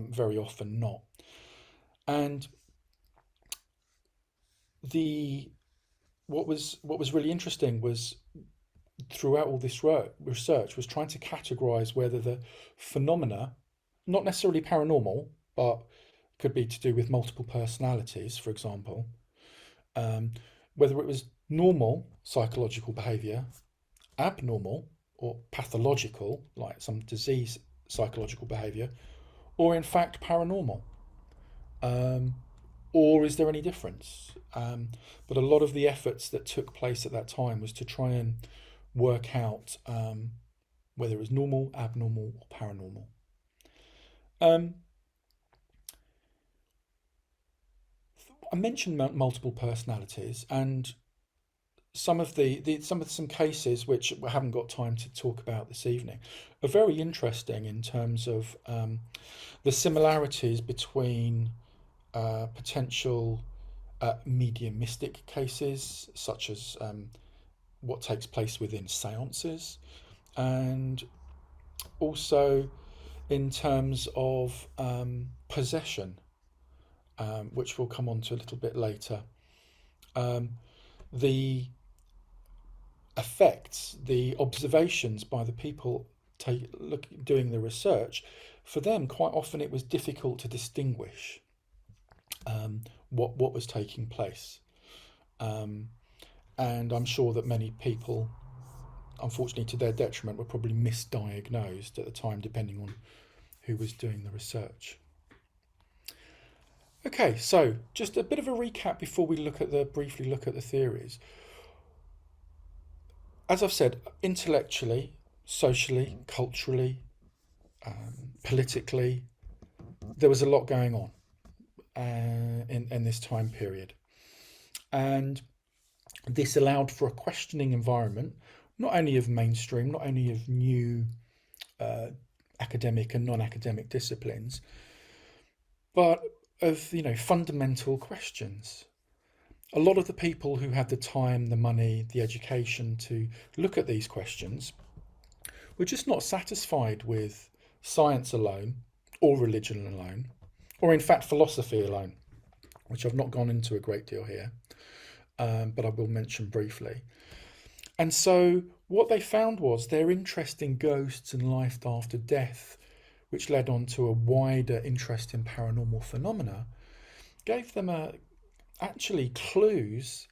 very often not. And what was really interesting was, throughout all this research, was trying to categorize whether the phenomena, not necessarily paranormal, but could be to do with multiple personalities, for example, whether it was normal psychological behavior, abnormal or pathological, like some disease psychological behavior, or in fact paranormal. Or is there any difference? But a lot of the efforts that took place at that time was to try and work out whether it was normal, abnormal, or paranormal. I mentioned multiple personalities, and some cases which I haven't got time to talk about this evening are very interesting in terms of the similarities between potential mediumistic cases, such as what takes place within seances, and also in terms of possession, which we'll come on to a little bit later. The effects, the observations by the people doing the research, for them, quite often it was difficult to distinguish what was taking place. And I'm sure that many people, unfortunately to their detriment, were probably misdiagnosed at the time, depending on who was doing the research. Okay, so just a bit of a recap before we briefly look at the theories. As I've said, intellectually, socially, culturally, politically, there was a lot going on in this time period. And this allowed for a questioning environment, not only of mainstream, not only of new academic and non-academic disciplines, but of fundamental questions. A lot of the people who had the time, the money, the education to look at these questions were just not satisfied with science alone, or religion alone, or in fact philosophy alone, which I've not gone into a great deal here, but I will mention briefly. And so what they found was their interest in ghosts and life after death, which led on to a wider interest in paranormal phenomena, gave them actually clues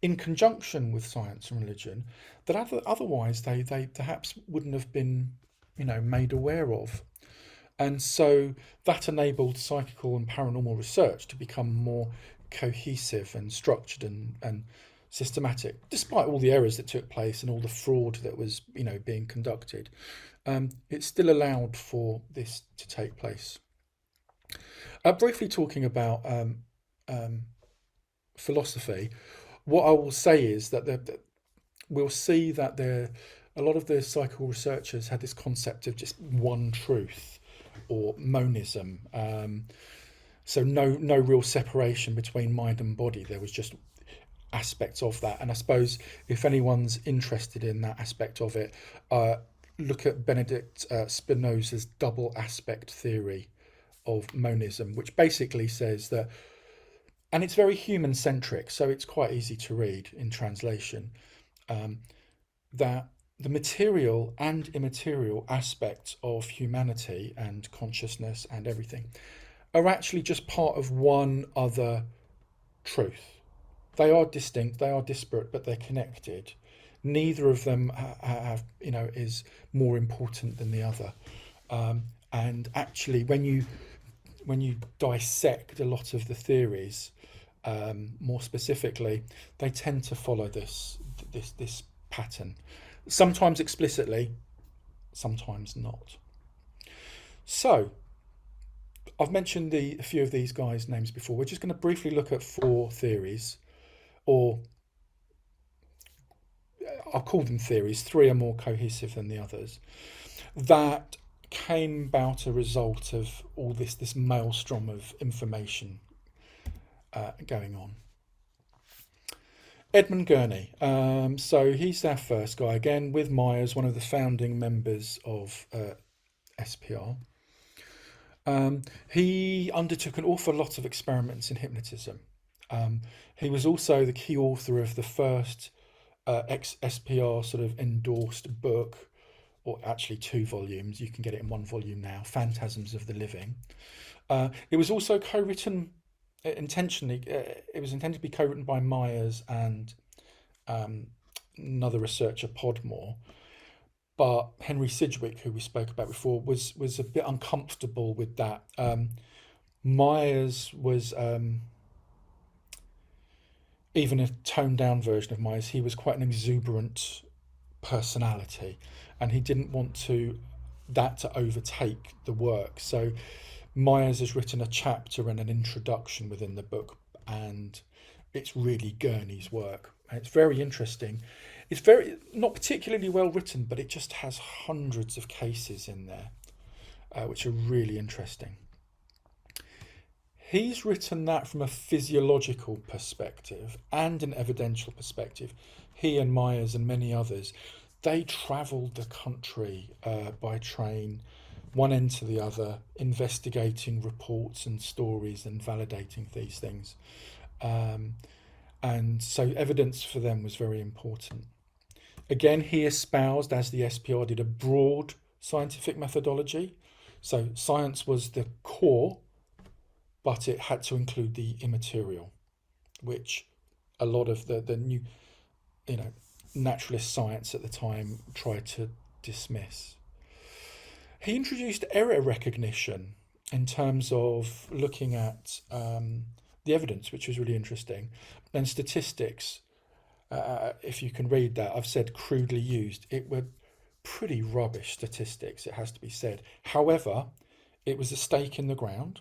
in conjunction with science and religion that otherwise they perhaps wouldn't have been made aware of. And so that enabled psychical and paranormal research to become more cohesive and structured and systematic, despite all the errors that took place and all the fraud that was being conducted. It still allowed for this to take place. Briefly talking about philosophy, what I will say is that we'll see that a lot of the psychical researchers had this concept of just one truth, or monism. So no real separation between mind and body. There was just aspects of that. And I suppose if anyone's interested in that aspect of it, look at Benedict Spinoza's double aspect theory of monism, which basically says that, and it's very human centric, so it's quite easy to read in translation, that the material and immaterial aspects of humanity and consciousness and everything are actually just part of one other truth. They are distinct, they are disparate, but they're connected. Neither of them is more important than the other. And actually, when you dissect a lot of the theories, more specifically, they tend to follow this pattern. Sometimes explicitly, sometimes not. So, I've mentioned a few of these guys' names before. We're just going to briefly look at 4 theories, or I'll call them theories. 3 are more cohesive than the others, that came about a result of all this maelstrom of information going on. Edmund Gurney. So he's our first guy, again with Myers, one of the founding members of SPR. He undertook an awful lot of experiments in hypnotism. He was also the key author of the first SPR sort of endorsed book, or actually 2 volumes. You can get it in 1 volume now, Phantasms of the Living. It was also co-written intentionally. It was intended to be co-written by Myers and another researcher, Podmore. But Henry Sidgwick, who we spoke about before, was a bit uncomfortable with that. Myers was, even a toned down version of Myers, he was quite an exuberant personality, and he didn't want that to overtake the work. So Myers has written a chapter and an introduction within the book, and it's really Gurney's work. And it's very interesting. It's very not particularly well written, but it just has hundreds of cases in there, which are really interesting. He's written that from a physiological perspective and an evidential perspective. He and Myers and many others, they travelled the country by train, one end to the other, investigating reports and stories and validating these things. And so evidence for them was very important. Again, he espoused, as the SPR did, a broad scientific methodology. So science was the core, but it had to include the immaterial, which a lot of the new, naturalist science at the time tried to dismiss. He introduced error recognition in terms of looking at the evidence, which was really interesting, and statistics. If you can read that, I've said crudely used. It were pretty rubbish statistics, it has to be said. However, it was a stake in the ground,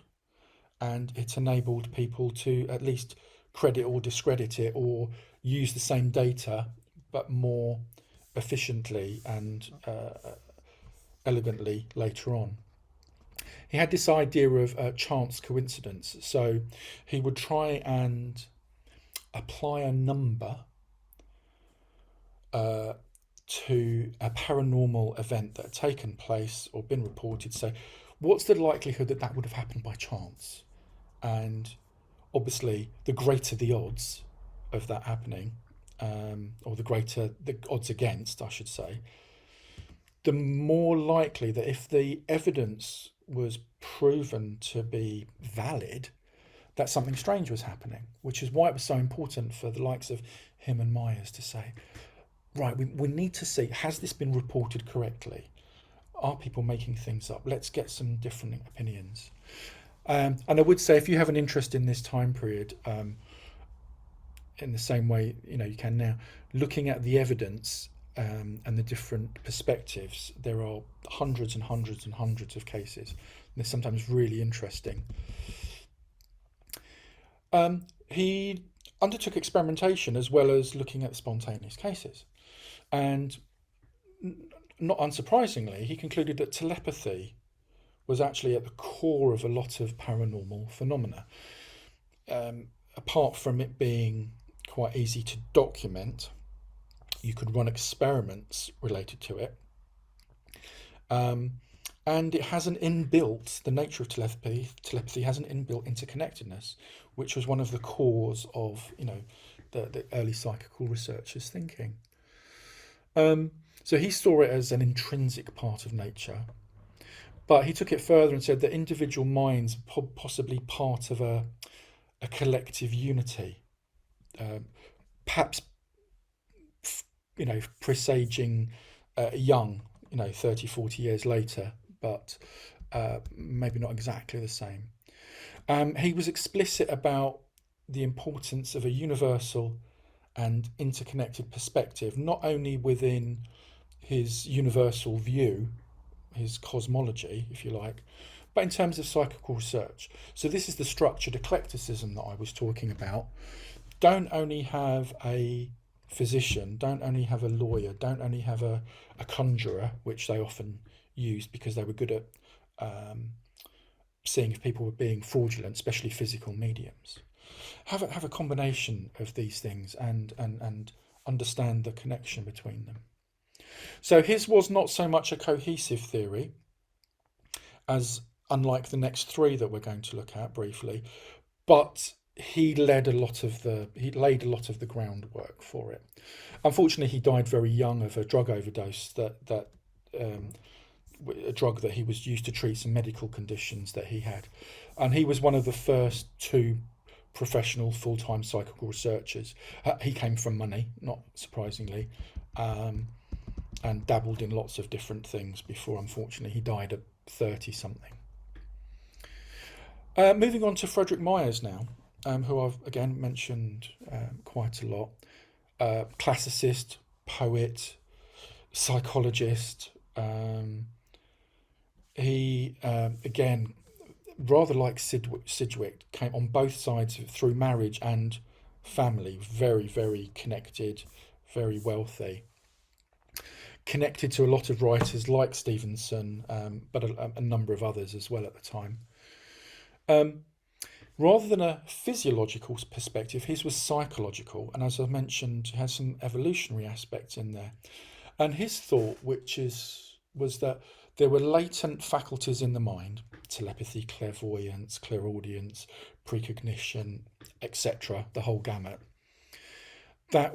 and it enabled people to at least credit or discredit it, or use the same data but more efficiently and elegantly later on. He had this idea of chance coincidence. So he would try and apply a number to a paranormal event that had taken place or been reported. So what's the likelihood that that would have happened by chance? And obviously, the greater the odds of that happening, or the greater the odds against, I should say, the more likely that if the evidence was proven to be valid, that something strange was happening, which is why it was so important for the likes of him and Myers to say, right, we need to see, has this been reported correctly? Are people making things up? Let's get some different opinions. And I would say, if you have an interest in this time period, in the same way you can now, looking at the evidence and the different perspectives, there are hundreds and hundreds and hundreds of cases. They're sometimes really interesting. He undertook experimentation as well as looking at spontaneous cases. And not unsurprisingly, he concluded that telepathy was actually at the core of a lot of paranormal phenomena. Apart from it being quite easy to document, you could run experiments related to it. And it has an inbuilt, the nature of telepathy has an inbuilt interconnectedness, which was one of the cores of, the early psychical researchers' thinking. So he saw it as an intrinsic part of nature, but he took it further and said that individual minds possibly part of a collective unity, perhaps, presaging young, 30, 40 years later, but maybe not exactly the same. He was explicit about the importance of a universal and interconnected perspective, not only within his universal view, his cosmology, if you like, but in terms of psychical research. So this is the structured eclecticism that I was talking about. Don't only have a physician, don't only have a lawyer, don't only have a conjurer, which they often used because they were good at seeing if people were being fraudulent, especially physical mediums. Have a combination of these things and understand the connection between them. So his was not so much a cohesive theory, as unlike the next three that we're going to look at briefly, but he laid a lot of the groundwork for it. Unfortunately, he died very young of a drug overdose, a drug that he was used to treat some medical conditions that he had. And he was one of the first two professional full-time psychical researchers. He came from money, not surprisingly, and dabbled in lots of different things before, unfortunately, he died at 30-something. Moving on to Frederick Myers now, who I've again mentioned quite a lot. Classicist, poet, psychologist. He, again, rather like Sidgwick, came on both sides through marriage and family, very, very connected, very wealthy. Connected to a lot of writers like Stevenson, but a number of others as well at the time. Rather than a physiological perspective, his was psychological, and as I mentioned, has some evolutionary aspects in there. And his thought, was that there were latent faculties in the mind, telepathy, clairvoyance, clairaudience, precognition, etc., the whole gamut, that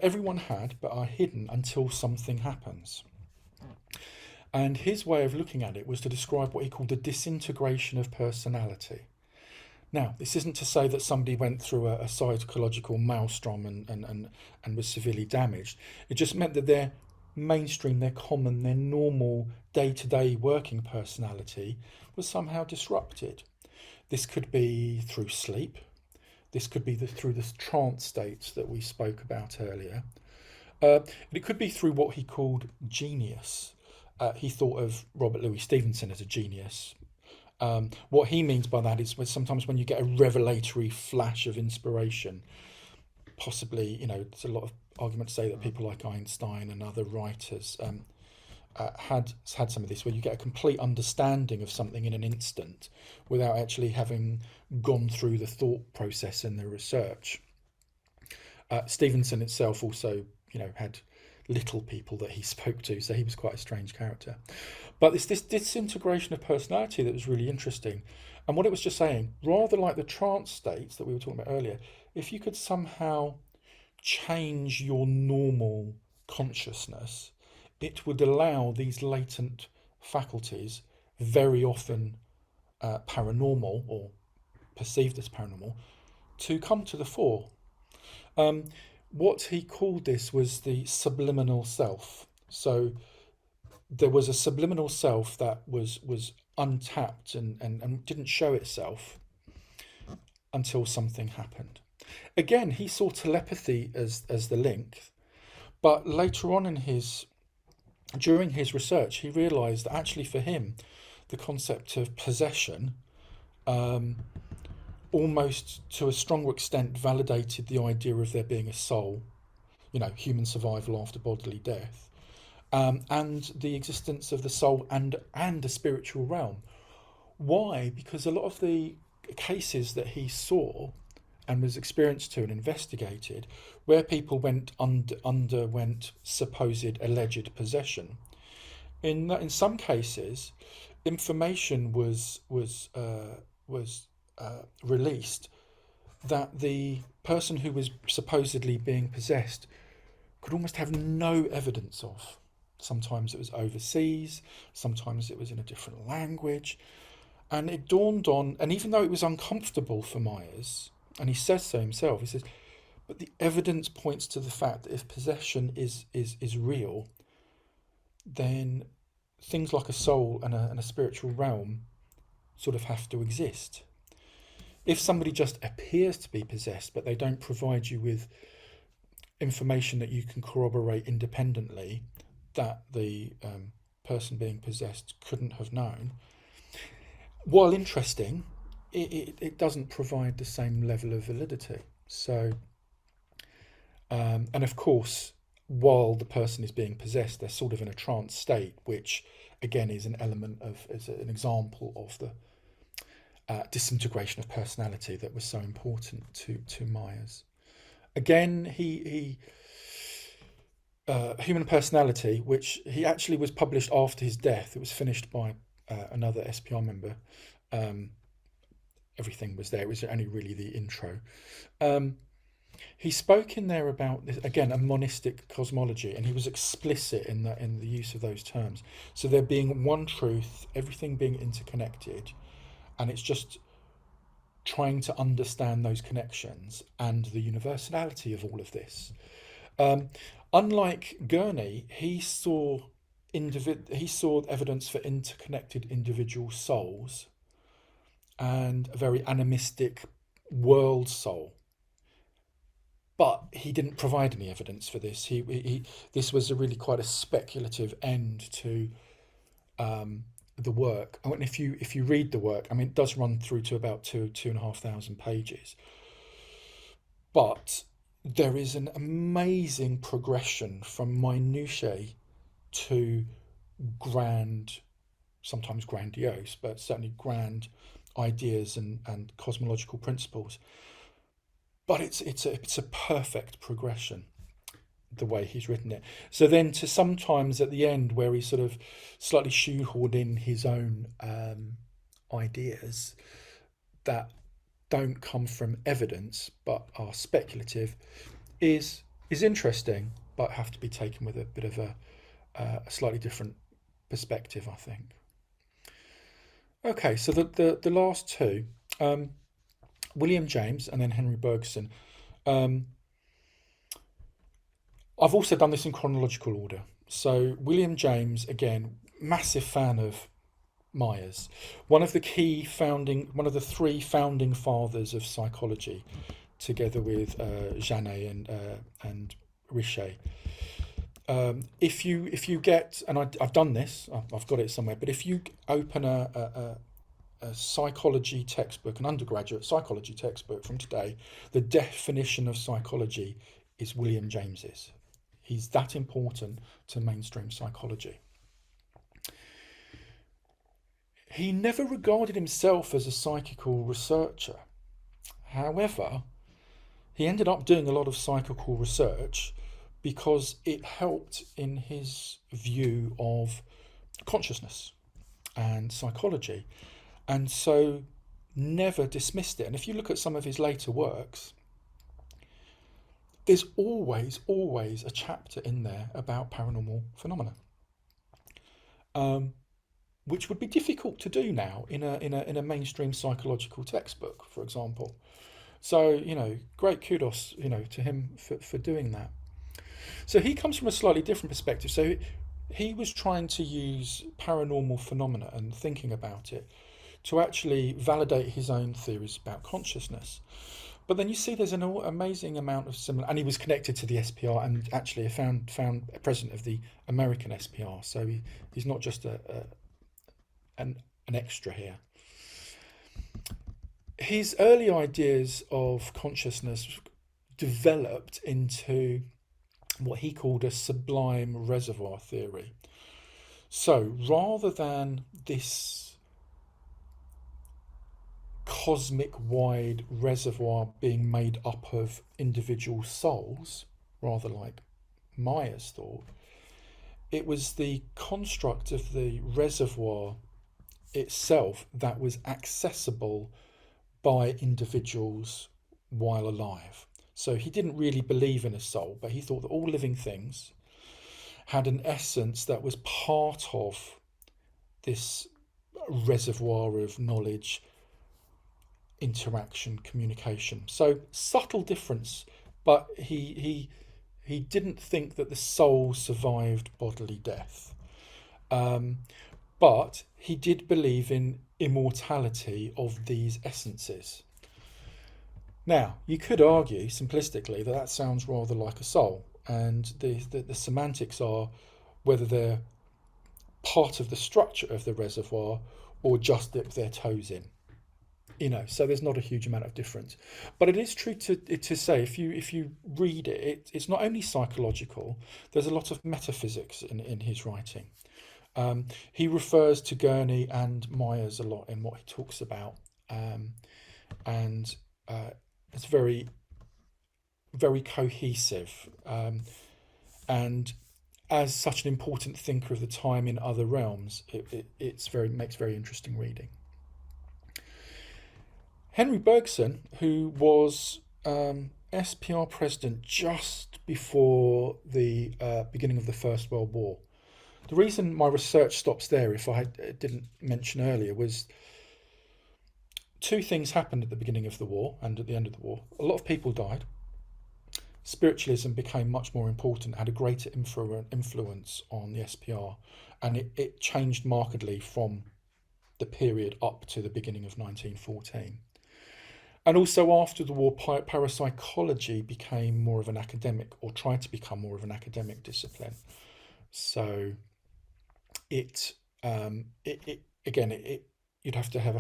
everyone had but are hidden until something happens. And his way of looking at it was to describe what he called the disintegration of personality. Now, this isn't to say that somebody went through a psychological maelstrom and was severely damaged. It just meant that their mainstream, their common, their normal day-to-day working personality was somehow disrupted. This could be through sleep. This could be through the trance states that we spoke about earlier. It could be through what he called genius. He thought of Robert Louis Stevenson as a genius. What he means by that is sometimes when you get a revelatory flash of inspiration, possibly, there's a lot of argument to say that people like Einstein and other writers had some of this, where you get a complete understanding of something in an instant without actually having gone through the thought process and the research. Stevenson itself also, had little people that he spoke to, so he was quite a strange character. But it's this disintegration of personality that was really interesting. And what it was just saying, rather like the trance states that we were talking about earlier, if you could somehow change your normal consciousness, it would allow these latent faculties, very often paranormal or perceived as paranormal, to come to the fore. What he called this was the subliminal self. So there was a subliminal self that was untapped and didn't show itself until something happened. Again, he saw telepathy as the link, but later on during his research, he realised that actually for him, the concept of possession almost to a stronger extent validated the idea of there being a soul, human survival after bodily death, and the existence of the soul and a spiritual realm. Why? Because a lot of the cases that he saw and was experienced to and investigated, where people underwent supposed alleged possession, in some cases, information was released that the person who was supposedly being possessed could almost have no evidence of. Sometimes it was overseas, sometimes it was in a different language. And it dawned on, and even though it was uncomfortable for Myers, and he says so himself, he says, but the evidence points to the fact that if possession is real, then things like a soul and a spiritual realm sort of have to exist. If somebody just appears to be possessed, but they don't provide you with information that you can corroborate independently that the person being possessed couldn't have known, while interesting, it doesn't provide the same level of validity. So, and of course, while the person is being possessed, they're sort of in a trance state, which again is an example of the disintegration of personality that was so important to Myers. Again, he Human Personality, which he actually was published after his death. It was finished by another SPR member. Everything was there. It was only really the intro. He spoke in there about, again, a monistic cosmology, and he was explicit in the use of those terms. So there being one truth, everything being interconnected, and it's just trying to understand those connections and the universality of all of this. Unlike Gurney, he saw evidence for interconnected individual souls and a very animistic world soul, but he didn't provide any evidence for this. This was really quite a speculative end to the work. I mean, if you read the work, I mean, it does run through to about 2,500 pages, but there is an amazing progression from minutiae to grand, sometimes grandiose, but certainly grand ideas and cosmological principles. But it's a perfect progression, the way he's written it. So then to sometimes at the end where he sort of slightly shoehorned in his own ideas that don't come from evidence but are speculative is interesting, but have to be taken with a bit of a slightly different perspective, I think. Okay, so the last two, William James and then Henry Bergson. Um, I've also done this in chronological order. So William James, again, massive fan of Myers, one of the three founding fathers of psychology, together with Janet and Richet. If you get, and I've done this, I've got it somewhere, but if you open a psychology textbook, an undergraduate psychology textbook from today, the definition of psychology is William James's. He's that important to mainstream psychology. He never regarded himself as a psychical researcher. However, he ended up doing a lot of psychical research because it helped in his view of consciousness and psychology, and so never dismissed it. And if you look at some of his later works, there's always a chapter in there about paranormal phenomena, which would be difficult to do now in a mainstream psychological textbook, for example. So, great kudos, to him for doing that. So he comes from a slightly different perspective. So he was trying to use paranormal phenomena and thinking about it to actually validate his own theories about consciousness. But then you see there's an amazing amount of similar, and he was connected to the SPR and actually found a president of the American SPR. So he's not just an extra here. His early ideas of consciousness developed into what he called a sublime reservoir theory. So rather than this cosmic wide reservoir being made up of individual souls, rather like Myers thought, it was the construct of the reservoir itself that was accessible by individuals while alive. So he didn't really believe in a soul, but he thought that all living things had an essence that was part of this reservoir of knowledge, interaction, communication. So subtle difference, but he didn't think that the soul survived bodily death. But he did believe in immortality of these essences. Now, you could argue simplistically that sounds rather like a soul, and the semantics are whether they're part of the structure of the reservoir or just dip their toes in. So there's not a huge amount of difference. But it is true to say, if you read it, it's not only psychological, there's a lot of metaphysics in his writing. He refers to Gurney and Myers a lot in what he talks about, and it's very, very cohesive, and as such an important thinker of the time in other realms, it makes very interesting reading. Henry Bergson, who was SPR president just before the beginning of the First World War. The reason my research stops there, if I didn't mention earlier, was two things happened at the beginning of the war and at the end of the war. A lot of people died. Spiritualism became much more important, had a greater influence on the SPR, and it changed markedly from the period up to the beginning of 1914. And also after the war, parapsychology became more of an academic, or tried to become more of an academic discipline. So you'd have to have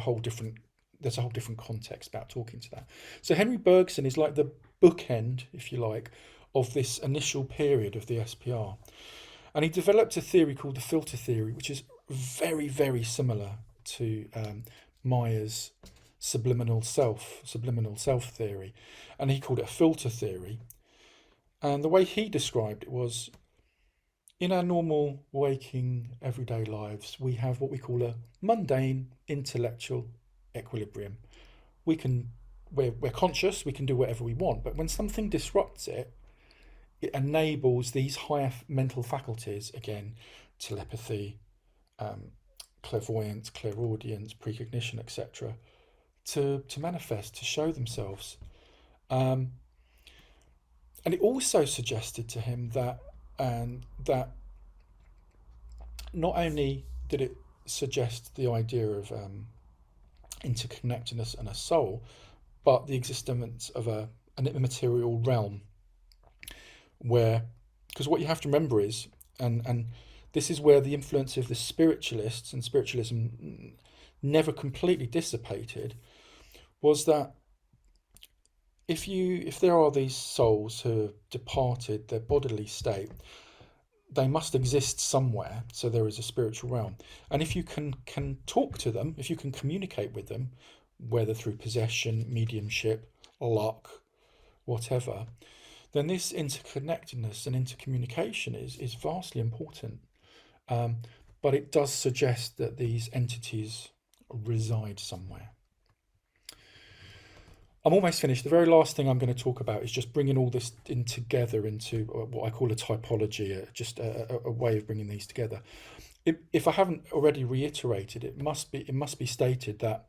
there's a whole different context about talking to that. So Henry Bergson is like the bookend, if you like, of this initial period of the SPR. And he developed a theory called the filter theory, which is very, very similar to Myers' subliminal self theory. And he called it a filter theory. And the way he described it was, in our normal waking everyday lives, we have what we call a mundane intellectual equilibrium. We're conscious, we can do whatever we want, but when something disrupts it, it enables these higher mental faculties, again, telepathy, clairvoyance, clairaudience, precognition, etc., to manifest, to show themselves. And it also suggested to him that not only did it suggest the idea of interconnectedness and a soul, but the existence of an immaterial realm where, because what you have to remember is, and this is where the influence of the spiritualists and spiritualism never completely dissipated, was that if there are these souls who have departed their bodily state, they must exist somewhere, so there is a spiritual realm. And if you can talk to them, if you can communicate with them, whether through possession, mediumship, luck, whatever, then this interconnectedness and intercommunication is vastly important. But it does suggest that these entities reside somewhere. I'm almost finished. The very last thing I'm going to talk about is just bringing all this in together into what I call a typology, just a way of bringing these together. If I haven't already reiterated, it must be stated that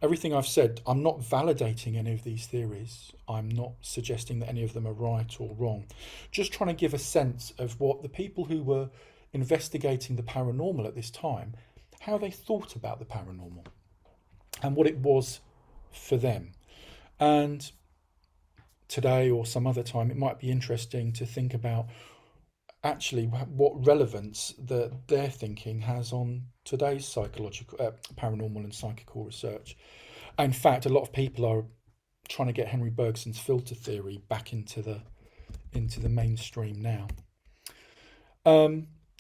everything I've said, I'm not validating any of these theories. I'm not suggesting that any of them are right or wrong. Just trying to give a sense of what the people who were investigating the paranormal at this time, how they thought about the paranormal and what it was for them. And today or some other time, it might be interesting to think about actually what relevance that their thinking has on today's psychological, paranormal and psychical research. In fact, a lot of people are trying to get Henry Bergson's filter theory back into the mainstream now.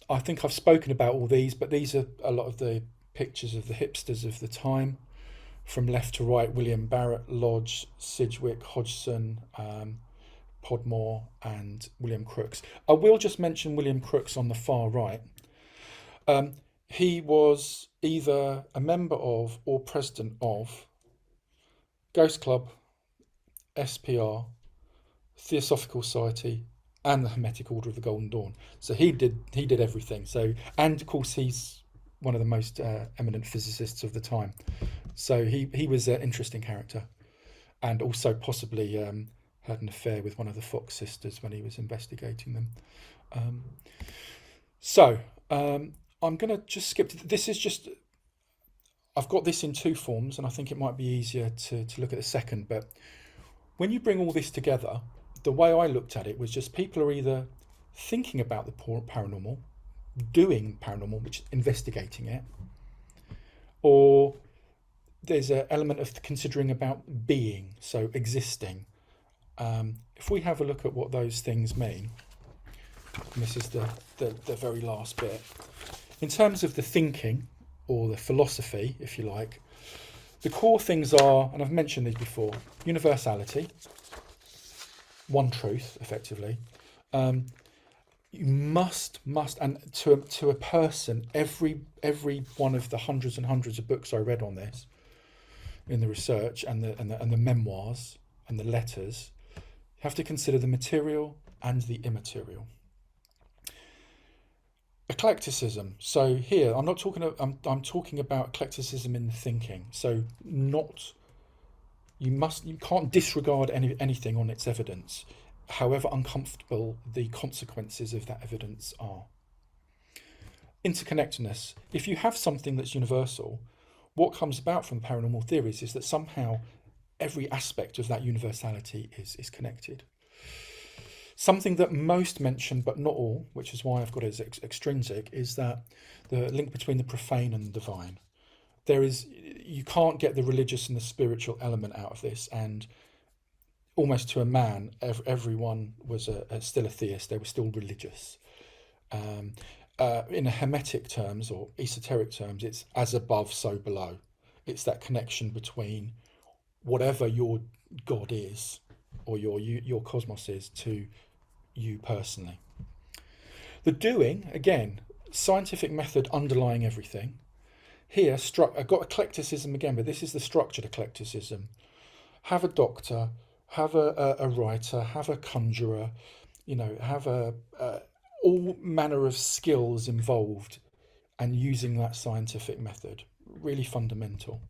I think I've spoken about all these, but these are a lot of the pictures of the hipsters of the time. From left to right, William Barrett, Lodge, Sidgwick, Hodgson, Podmore and William Crookes. I will just mention William Crookes on the far right. He was either a member of or president of Ghost Club, SPR, Theosophical Society and the Hermetic Order of the Golden Dawn. So he did everything. So, and of course he's one of the most eminent physicists of the time. So he was an interesting character, and also possibly had an affair with one of the Fox sisters when he was investigating them. I'm going to just skip to, this is just, I've got this in two forms, and I think it might be easier to look at the second. But when you bring all this together, the way I looked at it was just people are either thinking about the paranormal, doing paranormal, which is investigating it, or there's an element of considering about being, so existing. If we have a look at what those things mean, and this is the very last bit, in terms of the thinking or the philosophy, if you like, the core things are, and I've mentioned these before, universality, one truth, effectively. You must, and to a person, every one of the hundreds and hundreds of books I read on this, in the research and the memoirs and the letters, you have to consider the material and the immaterial. Eclecticism. So here I'm talking about eclecticism in the thinking. So you can't disregard anything on its evidence, however uncomfortable the consequences of that evidence are. Interconnectedness. If you have something that's universal, what comes about from paranormal theories is that somehow every aspect of that universality is connected. Something that most mention, but not all, which is why I've got it as extrinsic, is that the link between the profane and the divine. You can't get the religious and the spiritual element out of this, and almost to a man, everyone was still a theist. They were still religious. In a hermetic terms or esoteric terms, it's as above, so below. It's that connection between whatever your God is or your cosmos is to you personally. The doing, again, scientific method underlying everything. Here, I've got eclecticism again, but this is the structured eclecticism. Have a doctor, have a writer, have a conjurer, have all manner of skills involved and using that scientific method. Really fundamental.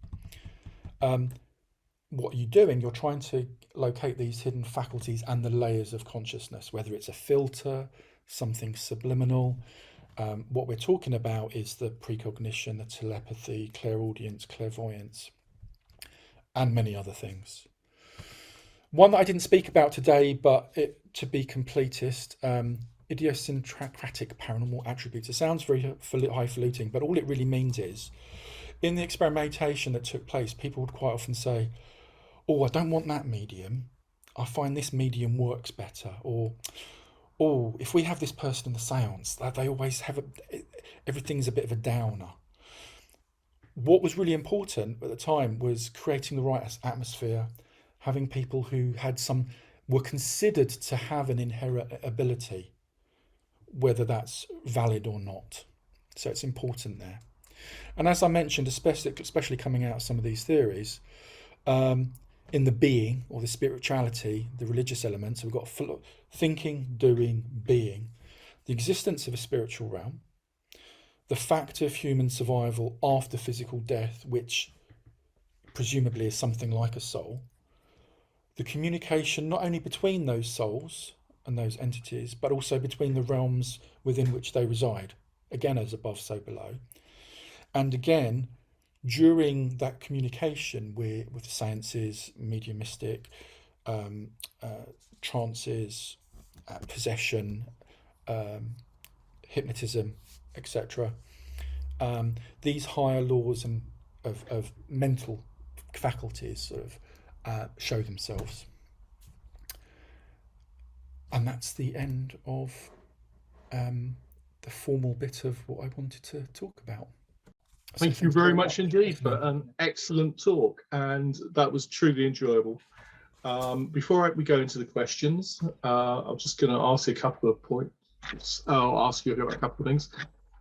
What you're doing, you're trying to locate these hidden faculties and the layers of consciousness, whether it's a filter, something subliminal. What we're talking about is the precognition, the telepathy, clairaudience, clairvoyance, and many other things. One that I didn't speak about today, but to be completist, idiosyncratic paranormal attributes. It sounds very highfalutin, but all it really means is, in the experimentation that took place, people would quite often say, oh, I don't want that medium. I find this medium works better. Or, oh, if we have this person in the seance, they always have everything's a bit of a downer. What was really important at the time was creating the right atmosphere, having people who were considered to have an inherent ability, whether that's valid or not. So it's important there. And as I mentioned, especially coming out of some of these theories, in the being or the spirituality, the religious elements, so we've got thinking, doing, being, the existence of a spiritual realm, the fact of human survival after physical death, which presumably is something like a soul, the communication not only between those souls and those entities, but also between the realms within which they reside, again as above, so below. And again, during that communication with seances, mediumistic, trances, possession, hypnotism, etc., these higher laws of mental faculties sort of show themselves. And that's the end of the formal bit of what I wanted to talk about. Thank you very much indeed for an excellent talk, and that was truly enjoyable. Before we go into the questions, I'm just going to ask you a couple of points. I'll ask you about a couple of things.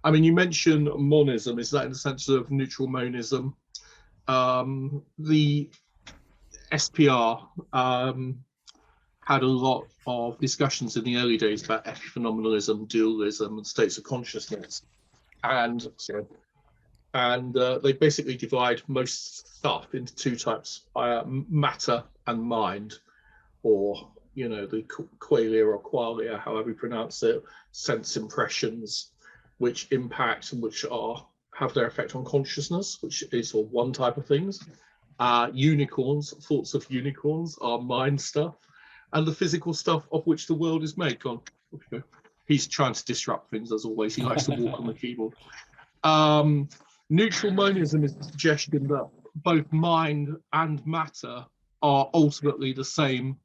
I mean, you mentioned monism. Is that in the sense of neutral monism? The SPR had a lot of discussions in the early days about epiphenomenalism, dualism, and states of consciousness, and they basically divide most stuff into two types: matter and mind, or the qualia or qualia, however you pronounce it, sense impressions, which impact and which have their effect on consciousness, which is one type of things. Unicorns, thoughts of unicorns are mind stuff, and the physical stuff of which the world is made. Gone. Okay. He's trying to disrupt things as always. He likes to walk on the keyboard. Neutral monism is the suggestion that both mind and matter are ultimately the same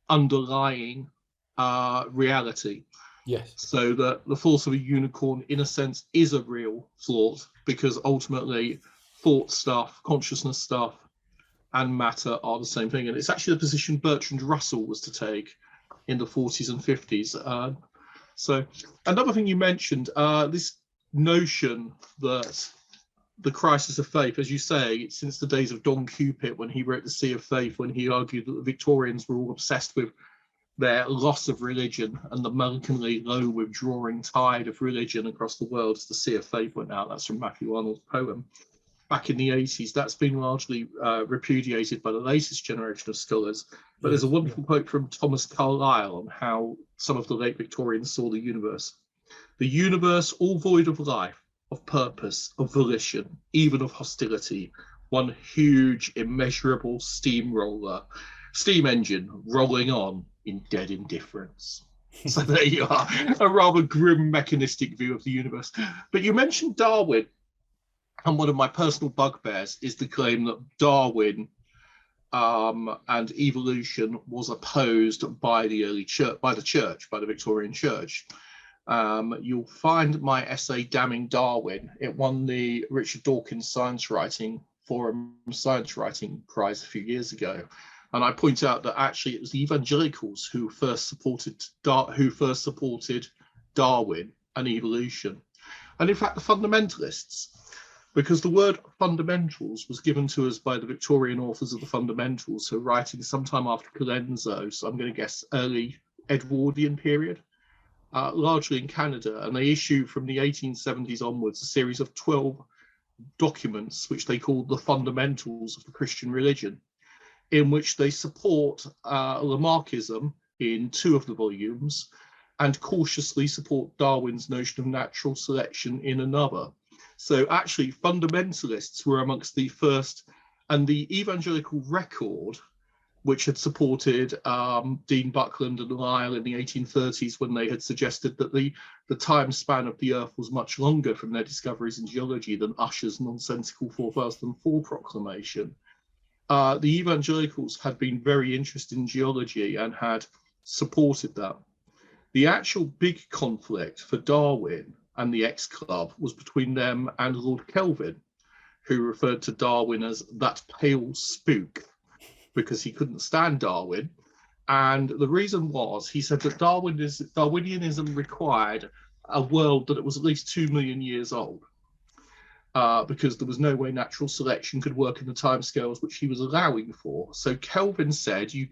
underlying reality. Yes. So that the force of a unicorn, in a sense, is a real thought, because ultimately thought stuff, consciousness stuff, and matter are the same thing. And it's actually the position Bertrand Russell was to take in the 40s and 50s. So another thing you mentioned, this notion that the crisis of faith, as you say, since the days of Don Cupid, when he wrote The Sea of Faith, when he argued that the Victorians were all obsessed with their loss of religion and the melancholy low withdrawing tide of religion across the world as the Sea of Faith went out. That's from Matthew Arnold's poem. Back in the 80s, that's been largely repudiated by the latest generation of scholars. But there's a wonderful quote from Thomas Carlyle on how some of the late Victorians saw the universe. The universe all void of life, of purpose, of volition, even of hostility, one huge, immeasurable steam engine rolling on in dead indifference. So there you are, a rather grim mechanistic view of the universe. But you mentioned Darwin, and one of my personal bugbears is the claim that Darwin and evolution was opposed by the early church, by the Victorian Church. You'll find my essay damning Darwin. It won the Richard Dawkins Science Writing Forum Science Writing Prize a few years ago, and I point out that actually it was the evangelicals who first supported Darwin and evolution, and in fact the fundamentalists, because the word fundamentals was given to us by the Victorian authors of the fundamentals, who were writing sometime after Colenso, so I'm going to guess early Edwardian period. largely in Canada, and they issue from the 1870s onwards a series of 12 documents, which they call the fundamentals of the Christian religion, in which they support Lamarckism in 2 of the volumes and cautiously support Darwin's notion of natural selection in another. So actually, fundamentalists were amongst the first, and the evangelical record, which had supported Dean Buckland and Lyell in the 1830s when they had suggested that the time span of the Earth was much longer from their discoveries in geology than Usher's nonsensical 4004 proclamation. The evangelicals had been very interested in geology and had supported that. The actual big conflict for Darwin and the X Club was between them and Lord Kelvin, who referred to Darwin as that pale spook, because he couldn't stand Darwin. And the reason was, he said that Darwinianism required a world that it was at least 2 million years old, because there was no way natural selection could work in the timescales which he was allowing for. So Kelvin said, you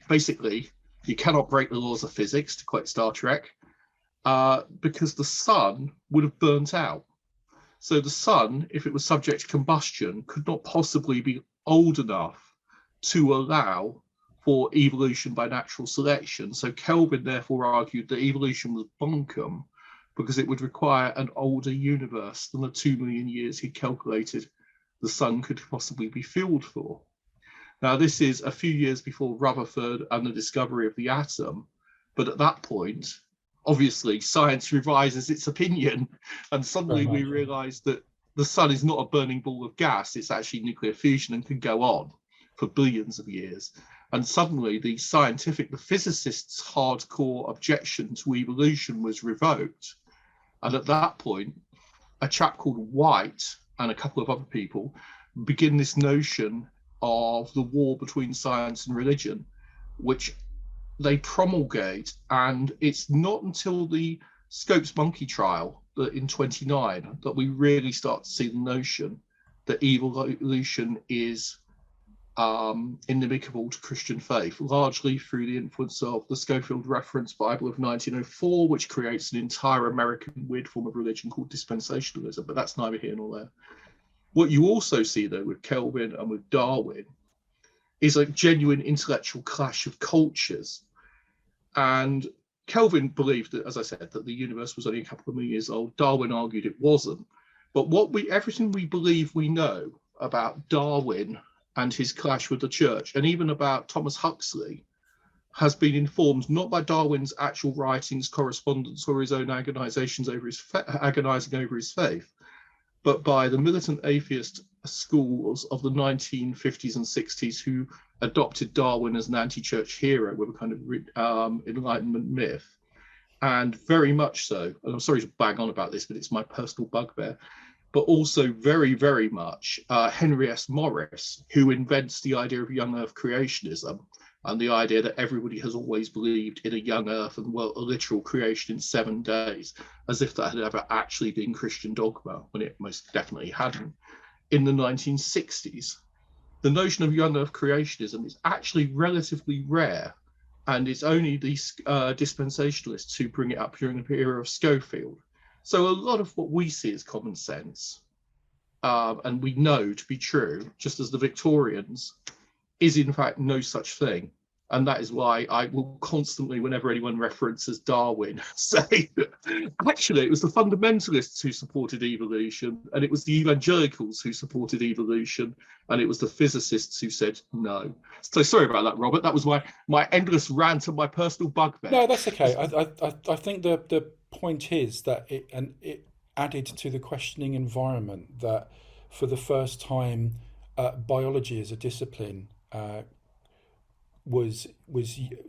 cannot break the laws of physics, to quote Star Trek, because the sun would have burnt out. So the sun, if it was subject to combustion, could not possibly be old enough to allow for evolution by natural selection. So Kelvin therefore argued that evolution was bunkum, because it would require an older universe than the 2 million years he calculated the sun could possibly be fueled for. Now, this is a few years before Rutherford and the discovery of the atom, but at that point, obviously, science revises its opinion, and suddenly we realise that the sun is not a burning ball of gas, it's actually nuclear fusion and can go on for billions of years. And suddenly the physicists' hardcore objection to evolution was revoked. And at that point, a chap called White and a couple of other people begin this notion of the war between science and religion, which they promulgate. And it's not until the Scopes monkey trial that in 29 that we really start to see the notion that evolution is inimical to Christian faith, largely through the influence of the Schofield Reference Bible of 1904, which creates an entire American weird form of religion called dispensationalism, but that's neither here nor there. What you also see, though, with Kelvin and with Darwin is a genuine intellectual clash of cultures. And Kelvin believed that, as I said, that the universe was only a couple of million years old. Darwin argued it wasn't. But everything we believe we know about Darwin and his clash with the church, and even about Thomas Huxley, has been informed not by Darwin's actual writings, correspondence, or his own agonizing over his faith, but by the militant atheist schools of the 1950s and 60s who adopted Darwin as an anti-church hero with a kind of Enlightenment myth. And very much so, and I'm sorry to bang on about this, but it's my personal bugbear, but also very, very much Henry S. Morris, who invents the idea of young earth creationism and the idea that everybody has always believed in a young earth and a literal creation in 7 days, as if that had ever actually been Christian dogma, when it most definitely hadn't. In the 1960s, the notion of young earth creationism is actually relatively rare, and it's only the dispensationalists who bring it up during the era of Schofield. So a lot of what we see as common sense, and we know to be true, just as the Victorians, is in fact no such thing. And that is why I will constantly, whenever anyone references Darwin, say, actually, it was the fundamentalists who supported evolution, and it was the evangelicals who supported evolution, and it was the physicists who said no. So sorry about that, Robert. That was my endless rant and my personal bugbear. No, that's okay. I think the point is that it added to the questioning environment that for the first time, biology as a discipline was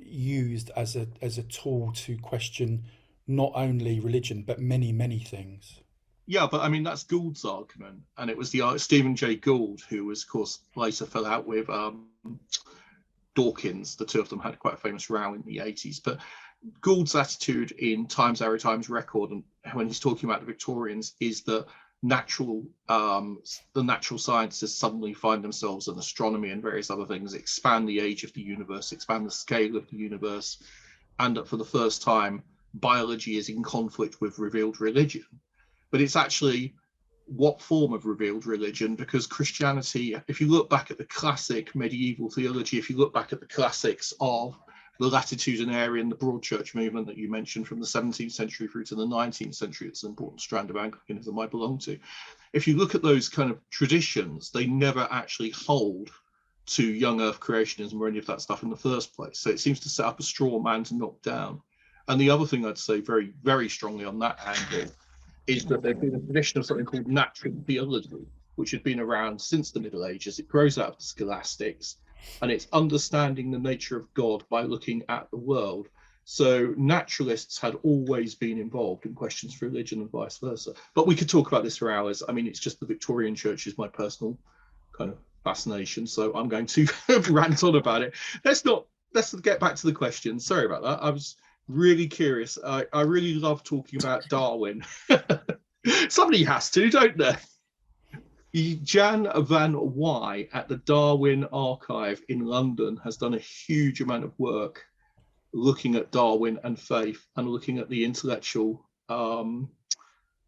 used as a tool to question not only religion but many things. Yeah, but I mean that's Gould's argument, and it was the Stephen Jay Gould who was, of course, later fell out with Dawkins. The two of them had quite a famous row in the 80s. But Gould's attitude in Times Arrow Times Record, and when he's talking about the Victorians, is that the natural sciences suddenly find themselves in astronomy and various other things, expand the age of the universe, expand the scale of the universe, and that for the first time biology is in conflict with revealed religion, but it's actually what form of revealed religion, because Christianity, if you look back at the classic medieval theology, if you look back at the classics of the latitudinarian, the broad church movement that you mentioned from the 17th century through to the 19th century, it's an important strand of Anglicanism I belong to. If you look at those kind of traditions, they never actually hold to young earth creationism or any of that stuff in the first place. So it seems to set up a straw man to knock down. And the other thing I'd say very, very strongly on that angle is that there's been a tradition of something called natural theology, which has been around since the Middle Ages. It grows out of the scholastics, and it's understanding the nature of God by looking at the world. So naturalists had always been involved in questions of religion and vice versa. But we could talk about this for hours. I mean, it's just the Victorian church is my personal kind of fascination. So I'm going to rant on about it. Let's get back to the question. Sorry about that. I was really curious. I really love talking about Darwin. Somebody has to, don't they? Jan van Wy at the Darwin Archive in London has done a huge amount of work looking at Darwin and faith and looking at the intellectual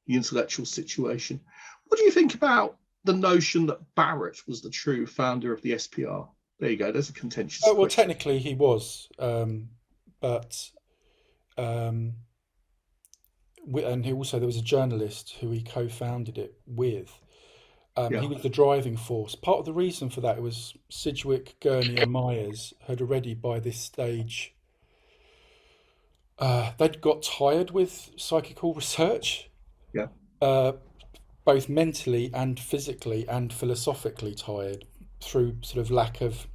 situation. What do you think about the notion that Barrett was the true founder of the SPR? There you go. There's a contentious well, question. technically he was, but and he also, there was a journalist who he co-founded it with. He was the driving force. Part of the reason for that was Sidgwick, Gurney, and Myers had already, by this stage, they'd got tired with psychical research. Yeah. Both mentally and physically and philosophically tired through sort of lack of,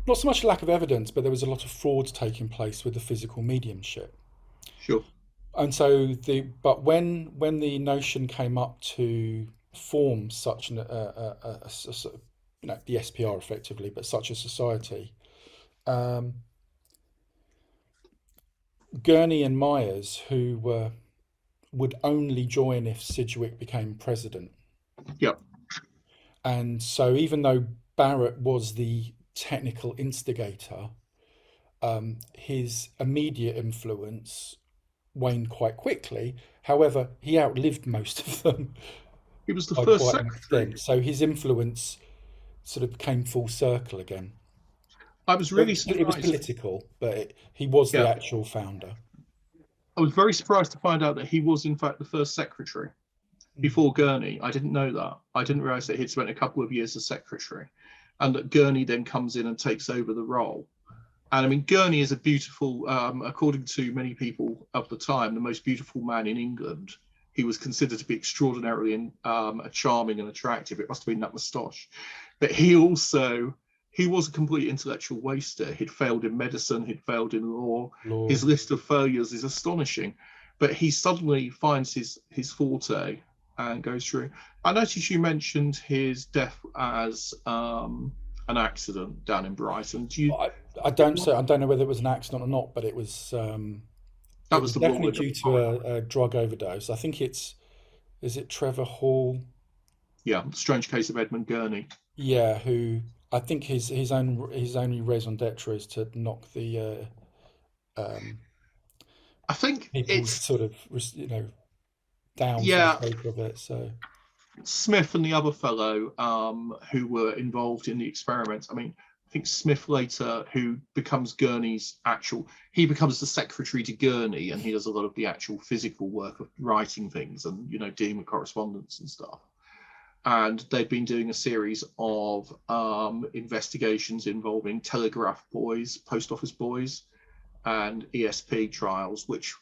not so much lack of evidence, but there was a lot of fraud taking place with the physical mediumship. Sure. And so but when the notion came up to form such the SPR effectively, but such a society, Gurney and Myers, who would only join if Sidgwick became president. Yep. And so even though Barrett was the technical instigator, his immediate influence waned quite quickly. However, he outlived most of them. He was the first secretary. So his influence sort of came full circle again. I was really surprised. It was political, but he was the actual founder. I was very surprised to find out that he was, in fact, the first secretary before Gurney. I didn't know that. I didn't realize that he'd spent a couple of years as secretary, and that Gurney then comes in and takes over the role. And I mean, Gurney is a beautiful, according to many people of the time, the most beautiful man in England. He was considered to be extraordinarily charming and attractive. It must have been that moustache. But he was a complete intellectual waster. He'd failed in medicine, he'd failed in law. His list of failures is astonishing. But he suddenly finds his forte and goes through. I noticed you mentioned his death as an accident down in Brighton. I don't know whether it was an accident or not, but it was definitely due to a drug overdose. I think is it Trevor Hall? Yeah, strange case of Edmund Gurney. Yeah, who I think his only raison d'etre is to knock the I think it's sort of down for the sake of it. So Smith and the other fellow who were involved in the experiments. I mean, I think Smith later, who becomes Gurney's he becomes the secretary to Gurney, and he does a lot of the actual physical work of writing things and dealing with correspondence and stuff. And they'd been doing a series of investigations involving telegraph boys, post office boys, and ESP trials, which,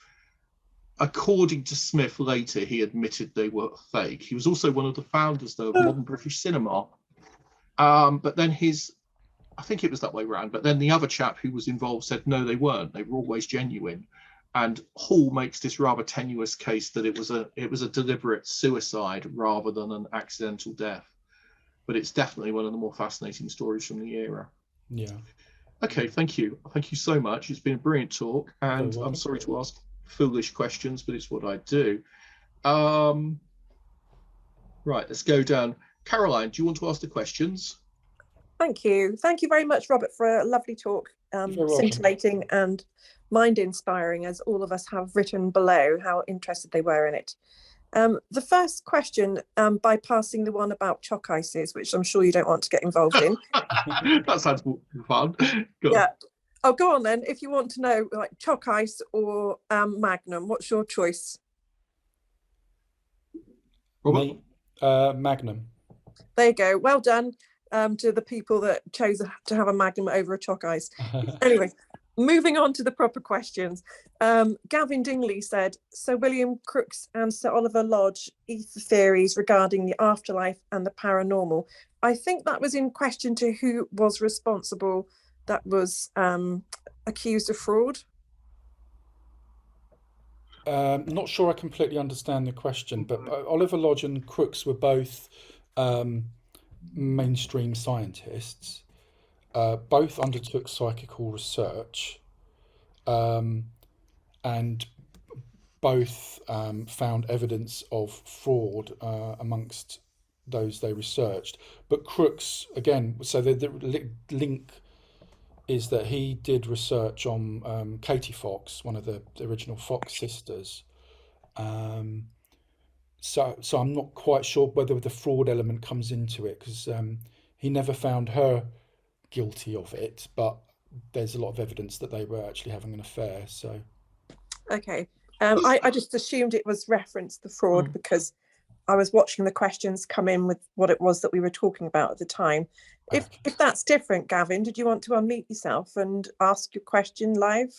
according to Smith later, he admitted they were fake. He was also one of the founders, though, of modern British cinema. But then I think it was that way around, but then the other chap who was involved said, no, they weren't. They were always genuine. And Hall makes this rather tenuous case that it was a deliberate suicide rather than an accidental death. But it's definitely one of the more fascinating stories from the era. Yeah. Okay, thank you. Thank you so much. It's been a brilliant talk, and I'm sorry to ask foolish questions, but it's what I do. Right, let's go down. Caroline, do you want to ask the questions? Thank you. Thank you very much, Robert, for a lovely talk, scintillating and mind-inspiring, as all of us have written below how interested they were in it. The first question, bypassing the one about chalk ices, which I'm sure you don't want to get involved in. That sounds fun. Go Yeah. on. Oh, go on then. If you want to know, like chalk ice or Magnum, what's your choice? Robert? Me, Magnum. There you go. Well done to the people that chose to have a Magnum over a chalk ice. Anyway, moving on to the proper questions. Gavin Dingley said, Sir William Crookes and Sir Oliver Lodge ether theories regarding the afterlife and the paranormal. I think that was in question to who was responsible, that was accused of fraud. Not sure I completely understand the question, but Oliver Lodge and Crookes were both mainstream scientists. Both undertook psychical research, and both found evidence of fraud amongst those they researched. But Crookes, again, so the link is that he did research on Katie Fox, one of the original Fox sisters. So I'm not quite sure whether the fraud element comes into it, because he never found her guilty of it, but there's a lot of evidence that they were actually having an affair. So Okay. I just assumed it was referenced the fraud because I was watching the questions come in with what it was that we were talking about at the time. If that's different, Gavin, did you want to unmute yourself and ask your question live?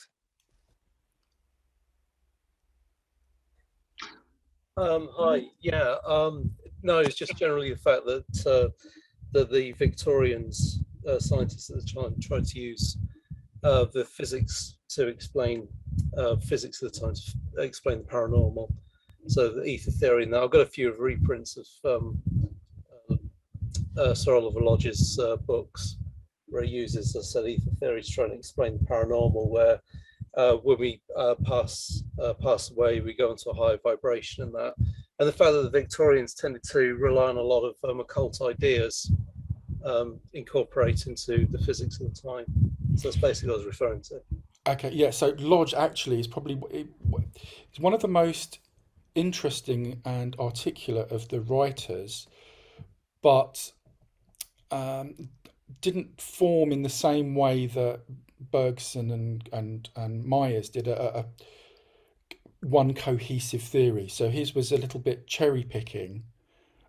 Hi. Yeah. No, it's just generally the fact that the Victorians, scientists at the time, tried to use the physics to explain physics at the time to explain the paranormal. So the ether theory. Now I've got a few reprints of Sir Oliver Lodge's books, where he uses, as I said, ether theory to try and explain the paranormal, where when we pass away, we go into a higher vibration, and that, and the fact that the Victorians tended to rely on a lot of occult ideas incorporate into the physics of the time. So that's basically what I was referring to. okay, yeah. So Lodge actually is probably it's one of the most interesting and articulate of the writers, but didn't form in the same way that Bergson and Myers did a one cohesive theory. So his was a little bit cherry picking,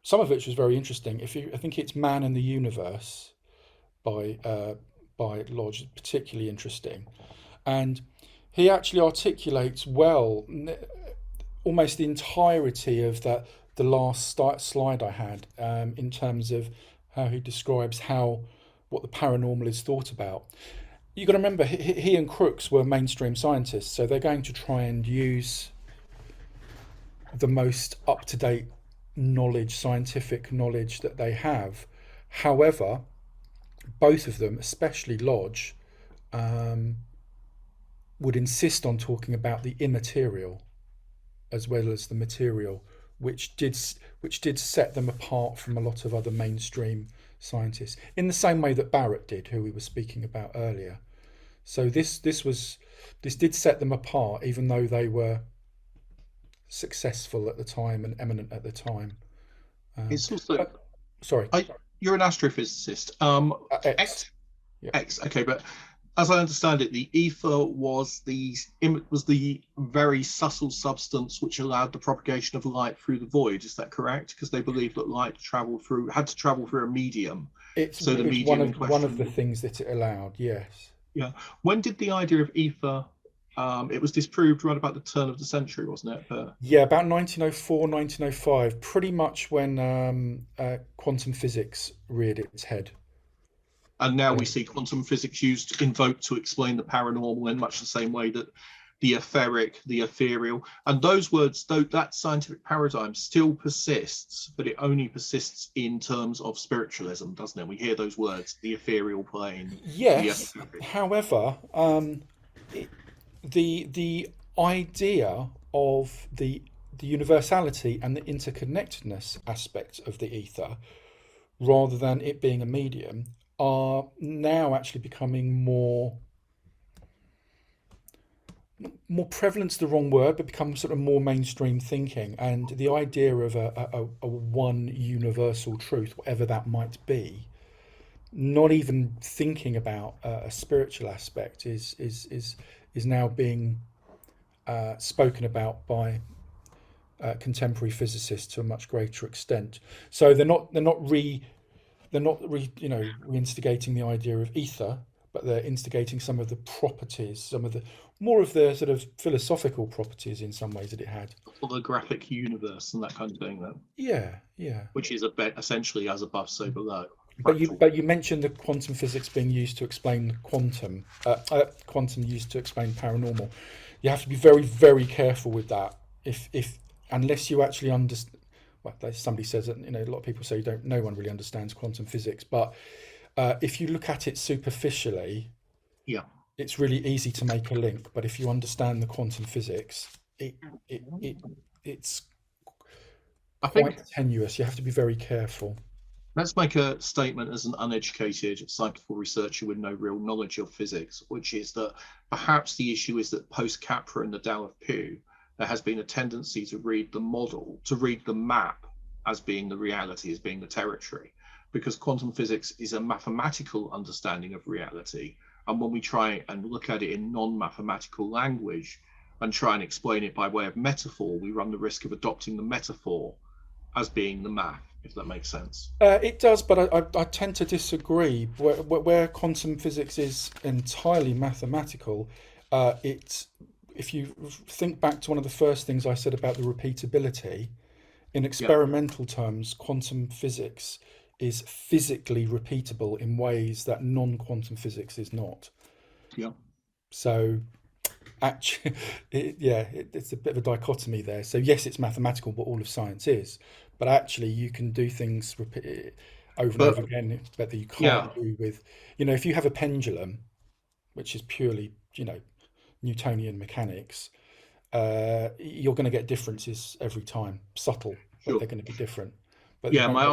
some of which was very interesting. I think it's Man and the Universe by Lodge, particularly interesting, and he actually articulates well almost the entirety of the last slide I had, in terms of how he describes what the paranormal is thought about. You've got to remember, he and Crookes were mainstream scientists, so they're going to try and use the most up-to-date knowledge, scientific knowledge that they have. However, both of them, especially Lodge, would insist on talking about the immaterial as well as the material, which did set them apart from a lot of other mainstream scientists, in the same way that Barrett did, who we were speaking about earlier. So this did set them apart, even though they were successful at the time and eminent at the time. It's also sorry. You're an astrophysicist. X. Yeah. X. Okay, but as I understand it, the ether was the very subtle substance which allowed the propagation of light through the void. Is that correct? Because they believed that light had to travel through a medium. It's one of the things that it allowed. Yes. Yeah. When did the idea of ether? It was disproved right about the turn of the century, wasn't it? Yeah, about 1904, 1905, pretty much when quantum physics reared its head. And now we see quantum physics invoked to explain the paranormal in much the same way that the etheric, the ethereal, and those words, though that scientific paradigm still persists, but it only persists in terms of spiritualism, doesn't it? We hear those words, the ethereal plane. Yes. However, the idea of the universality and the interconnectedness aspect of the ether, rather than it being a medium, are now actually becoming more more prevalent's the wrong word, but become sort of more mainstream thinking, and the idea of a one universal truth, whatever that might be, not even thinking about a spiritual aspect, is now being spoken about by contemporary physicists to a much greater extent. So they're not reinstigating the idea of ether, but they're instigating some of the properties, some of the more of the sort of philosophical properties in some ways that it had. Holographic universe and that kind of thing, then. Yeah. Which is a bit essentially as above, so below. But you mentioned the quantum physics being used to explain quantum used to explain paranormal. You have to be very, very careful with that. If unless you actually understand. Well, somebody says that, a lot of people say no one really understands quantum physics, but if you look at it superficially, yeah, it's really easy to make a link. But if you understand the quantum physics, it's quite tenuous. You have to be very careful. Let's make a statement as an uneducated psychical researcher with no real knowledge of physics, which is that perhaps the issue is that post-Capra and the Tao of Pew, there has been a tendency to read the model, to read the map as being the reality, as being the territory, because quantum physics is a mathematical understanding of reality. And when we try and look at it in non-mathematical language and try and explain it by way of metaphor, we run the risk of adopting the metaphor as being the math, if that makes sense. It does, but I tend to disagree. Where quantum physics is entirely mathematical, if you think back to one of the first things I said about the repeatability, in experimental terms, quantum physics is physically repeatable in ways that non-quantum physics is not. Yeah. So actually, it's a bit of a dichotomy there. So yes, it's mathematical, but all of science is. But actually, you can do things over and over again that you can't do with, if you have a pendulum, which is purely, Newtonian mechanics, you're going to get differences every time, subtle, but they're going to be different. But my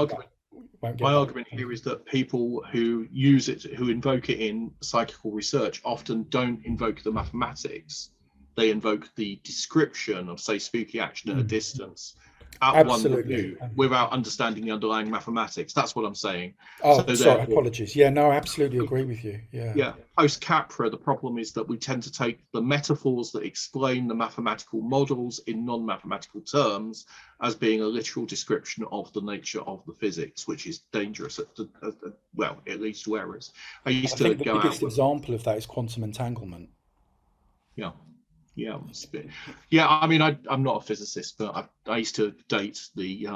argument here is that people who use it, who invoke it in psychical research, often don't invoke the mathematics. They invoke the description of, say, spooky action at a distance at one view without understanding the underlying mathematics. That's what I'm saying. Sorry, apologies. Yeah, no, I absolutely agree with you. Yeah. Post-Capra, the problem is that we tend to take the metaphors that explain the mathematical models in non-mathematical terms as being a literal description of the nature of the physics, which is dangerous at least to errors. I think the biggest example of that is quantum entanglement. I mean, I'm not a physicist, but I used to date the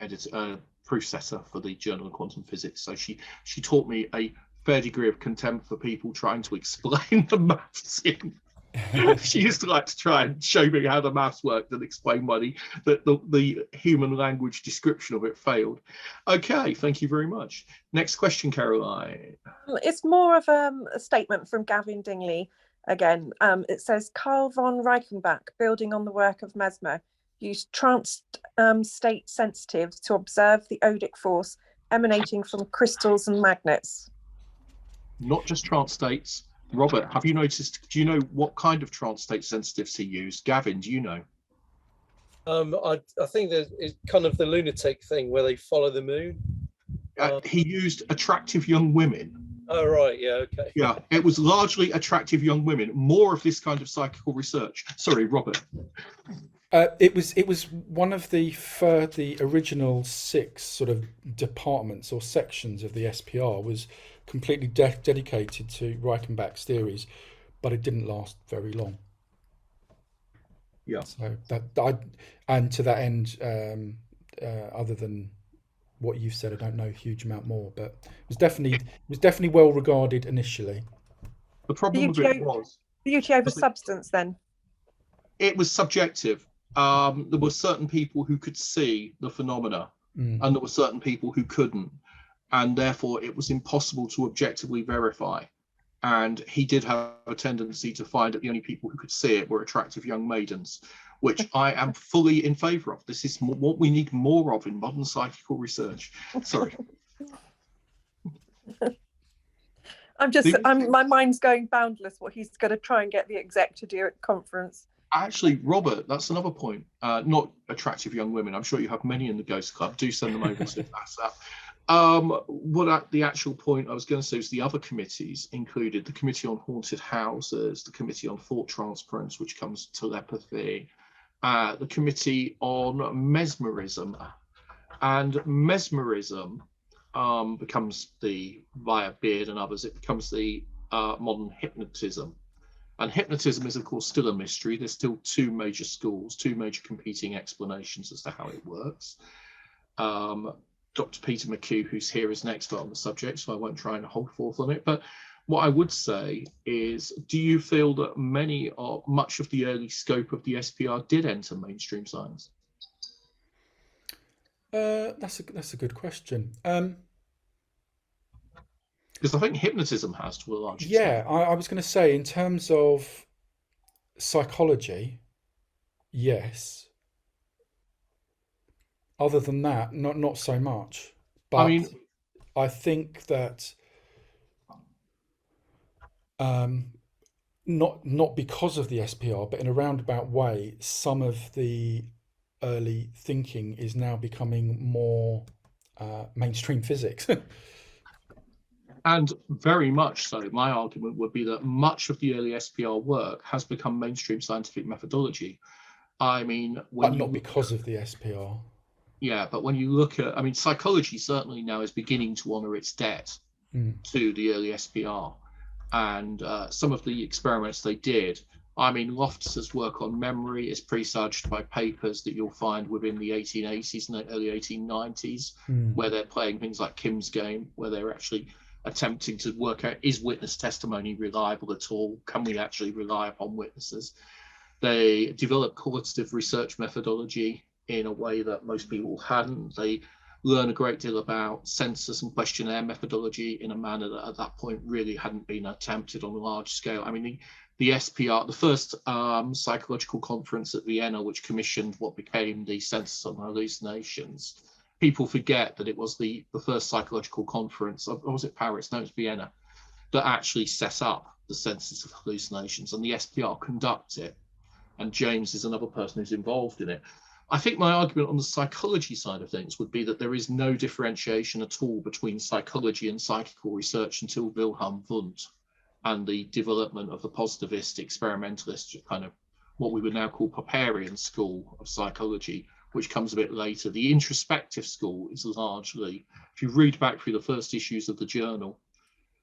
editor, processor for the Journal of Quantum Physics. So she taught me a fair degree of contempt for people trying to explain the maths in. She used to like to try and show me how the maths worked and explain why the human language description of it failed. Okay, thank you very much. Next question, Caroline. It's more of a statement from Gavin Dingley. Again, it says Carl von Reichenbach, building on the work of Mesmer, used trance state sensitives to observe the odic force emanating from crystals and magnets. Not just trance states. Robert, have you noticed? Do you know what kind of trance state sensitives he used? Gavin, do you know? I think that it's kind of the lunatic thing where they follow the moon. He used attractive young women. Oh, right. Yeah. Okay. Yeah, it was largely attractive young women. More of this kind of psychical research. Sorry, Robert. It was one of the original 6 sort of departments or sections of the SPR was completely dedicated to Reichenbach's theories, but it didn't last very long. Yeah. So and to that end, other than what you've said, I don't know a huge amount more, but it was definitely well regarded initially. The problem with it was beauty over substance. Then it was subjective. There were certain people who could see the phenomena, and there were certain people who couldn't, and therefore it was impossible to objectively verify. And he did have a tendency to find that the only people who could see it were attractive young maidens, which I am fully in favour of. This is what we need more of in modern psychical research. Sorry. My mind's going boundless what he's going to try and get the exec to do at conference. Actually, Robert, that's another point. Not attractive young women. I'm sure you have many in the Ghost Club. Do send them over to ASSAP. The actual point I was going to say was the other committees included the Committee on Haunted Houses, the Committee on Thought Transference, which comes to telepathy, the Committee on Mesmerism. And mesmerism becomes via Beard and others, it becomes the modern hypnotism. And hypnotism is, of course, still a mystery. There's still two major schools, two major competing explanations as to how it works. Dr. Peter McHugh, who's here, is an expert on the subject, so I won't try and hold forth on it. But what I would say is, do you feel that much of the early scope of the SPR did enter mainstream science? That's a good question. Because I think hypnotism has to a large extent. Yeah, I was going to say, in terms of psychology, yes. Other than that, not so much. But I think that not because of the SPR, but in a roundabout way, some of the early thinking is now becoming more mainstream physics. And very much so. My argument would be that much of the early SPR work has become mainstream scientific methodology. But not because of the SPR. Yeah, but when you look at, psychology certainly now is beginning to honour its debt to the early SPR. And some of the experiments they did, Loftus's work on memory is presaged by papers that you'll find within the 1880s and the early 1890s, where they're playing things like Kim's game, where they're actually attempting to work out, is witness testimony reliable at all? Can we actually rely upon witnesses? They developed qualitative research methodology in a way that most people hadn't. They learn a great deal about census and questionnaire methodology in a manner that at that point really hadn't been attempted on a large scale. The SPR, the first psychological conference at Vienna, which commissioned what became the Census on Hallucinations, people forget that it was the first psychological conference, or was it Paris? No, it's Vienna, that actually set up the Census of Hallucinations, and the SPR conducts it. And James is another person who's involved in it. I think my argument on the psychology side of things would be that there is no differentiation at all between psychology and psychical research until Wilhelm Wundt and the development of the positivist experimentalist, kind of what we would now call Popperian school of psychology, which comes a bit later. The introspective school is largely, if you read back through the first issues of the journal,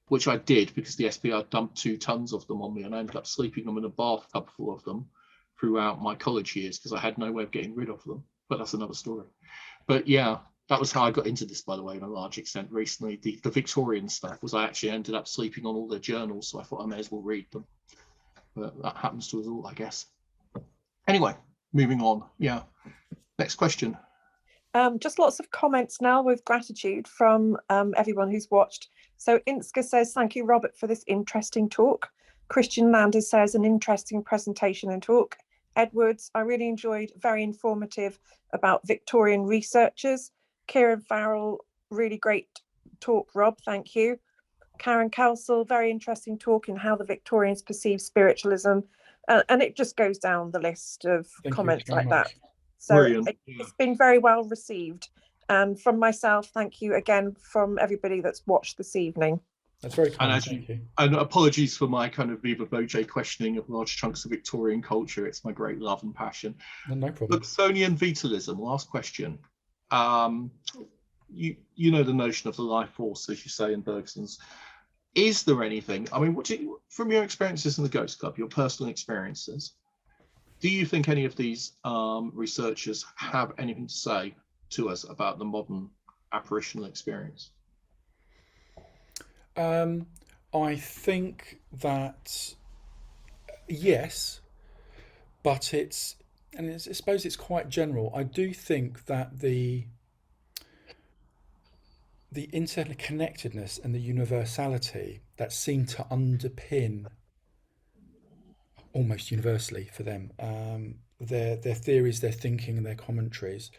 which I did because the SPR dumped 2 tons of them on me, and I ended up sleeping them in a bathtub full of them throughout my college years because I had no way of getting rid of them. But that's another story. But yeah, that was how I got into this, by the way, in a large extent recently. The Victorian stuff was I actually ended up sleeping on all their journals, so I thought I may as well read them. But that happens to us all, I guess. Anyway, moving on. Yeah. Next question. Just lots of comments now with gratitude from everyone who's watched. So Inska says, thank you, Robert, for this interesting talk. Christian Landers says, an interesting presentation and talk. Edwards, I really enjoyed, very informative about Victorian researchers. Kieran Farrell, really great talk, Rob, thank you. Karen Kelsall, very interesting talk in how the Victorians perceive spiritualism. And it just goes down the list of comments like that. So it's been very well received. And from myself, thank you again from everybody that's watched this evening. That's very kind. Thank you. And apologies for my kind of Viva Voce questioning of large chunks of Victorian culture. It's my great love and passion. No problem. Luxonian vitalism, last question. You know the notion of the life force, as you say in Bergson's. Is there anything, from your experiences in the Ghost Club, your personal experiences, do you think any of these researchers have anything to say to us about the modern apparitional experience? I think that yes, but I suppose it's quite general. I do think that the interconnectedness and the universality that seem to underpin almost universally for them their theories, their thinking, and their commentaries.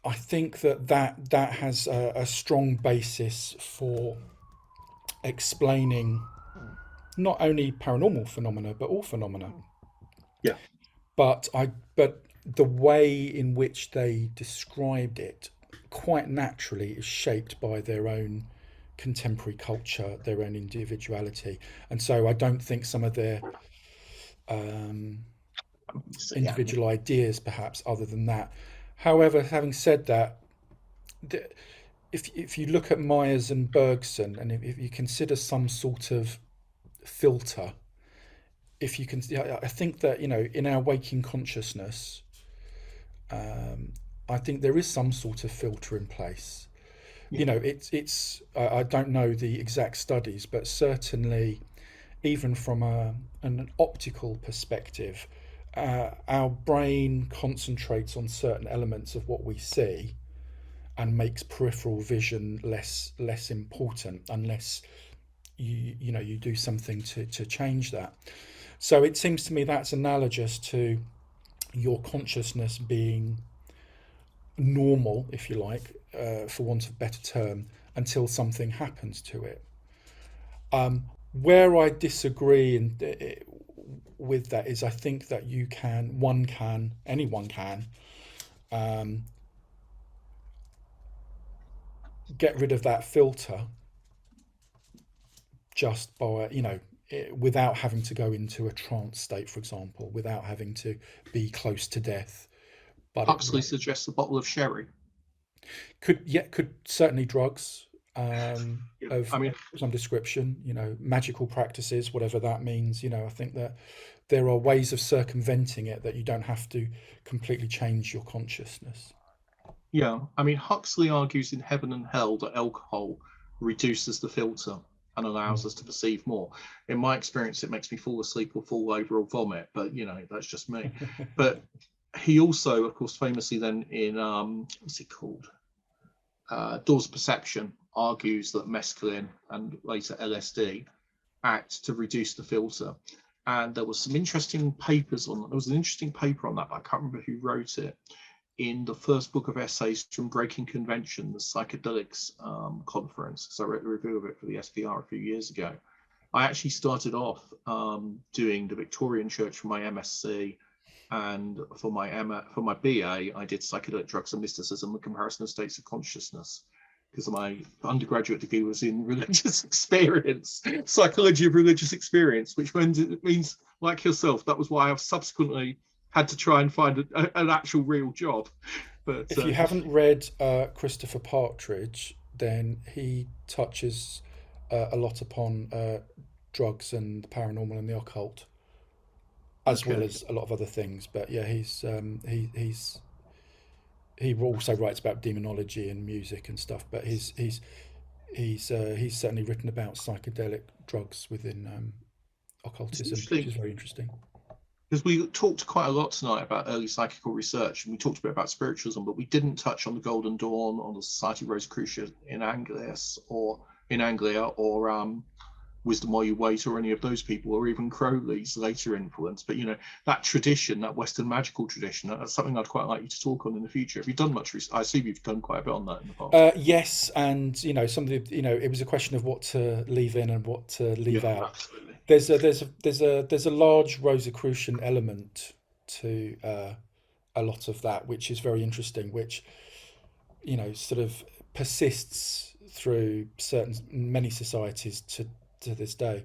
I think that has a strong basis for explaining not only paranormal phenomena but all phenomena. Yeah. But the way in which they described it quite naturally is shaped by their own contemporary culture, their own individuality, and so I don't think some of their So, yeah, individual ideas, perhaps, other than that. However, having said that, if you look at Myers and Bergson, and if you consider some sort of filter, if you can, I think that, you know, in our waking consciousness, I think there is some sort of filter in place. Yeah. You know, it's I don't know the exact studies, but certainly, even from an optical perspective, our brain concentrates on certain elements of what we see and makes peripheral vision less important unless you do something to change that. So it seems to me that's analogous to your consciousness being normal, if you like, for want of a better term, until something happens to it. Where I disagree with that is I think that anyone can get rid of that filter just by, without having to go into a trance state, for example, without having to be close to death. But Huxley suggests a bottle of sherry. Could certainly drugs of I mean, some description, magical practices, whatever that means. I think that there are ways of circumventing it, that you don't have to completely change your consciousness. yeah, I mean, Huxley argues in Heaven and Hell that alcohol reduces the filter and allows us to perceive more. In my experience, it makes me fall asleep or fall over or vomit, but that's just me. But he also, of course, famously then in what's it called, Doors of Perception, argues that mescaline and later LSD act to reduce the filter. And there was some interesting papers on that. There was an interesting paper on that, but I can't remember who wrote it, in the first book of essays from Breaking Convention, the Psychedelics conference, because I wrote a review of it for the SPR a few years ago. I actually started off doing the Victorian Church for my MSc, and for my BA, I did psychedelic drugs and mysticism, the comparison of states of consciousness, because my undergraduate degree was in religious experience, psychology of religious experience, which means, like yourself, that was why I've subsequently had to try and find an actual real job. But if you haven't read Christopher Partridge, then he touches a lot upon drugs and the paranormal and the occult, as well as a lot of other things. But yeah, he also writes about demonology and music and stuff. But he's certainly written about psychedelic drugs within occultism, which is very interesting. Because we talked quite a lot tonight about early psychical research, and we talked a bit about spiritualism, but we didn't touch on the Golden Dawn, on the Society Rosicrucian in Anglia, or Wisdom While You Wait, or any of those people, or even Crowley's later influence. But that tradition, that Western magical tradition, that's something I'd quite like you to talk on in the future. Have you done much research? I see you've done quite a bit on that in the past. Yes, and some of the it was a question of what to leave in and what to leave out. Absolutely. There's a large Rosicrucian element to a lot of that, which is very interesting, which sort of persists through many societies to this day.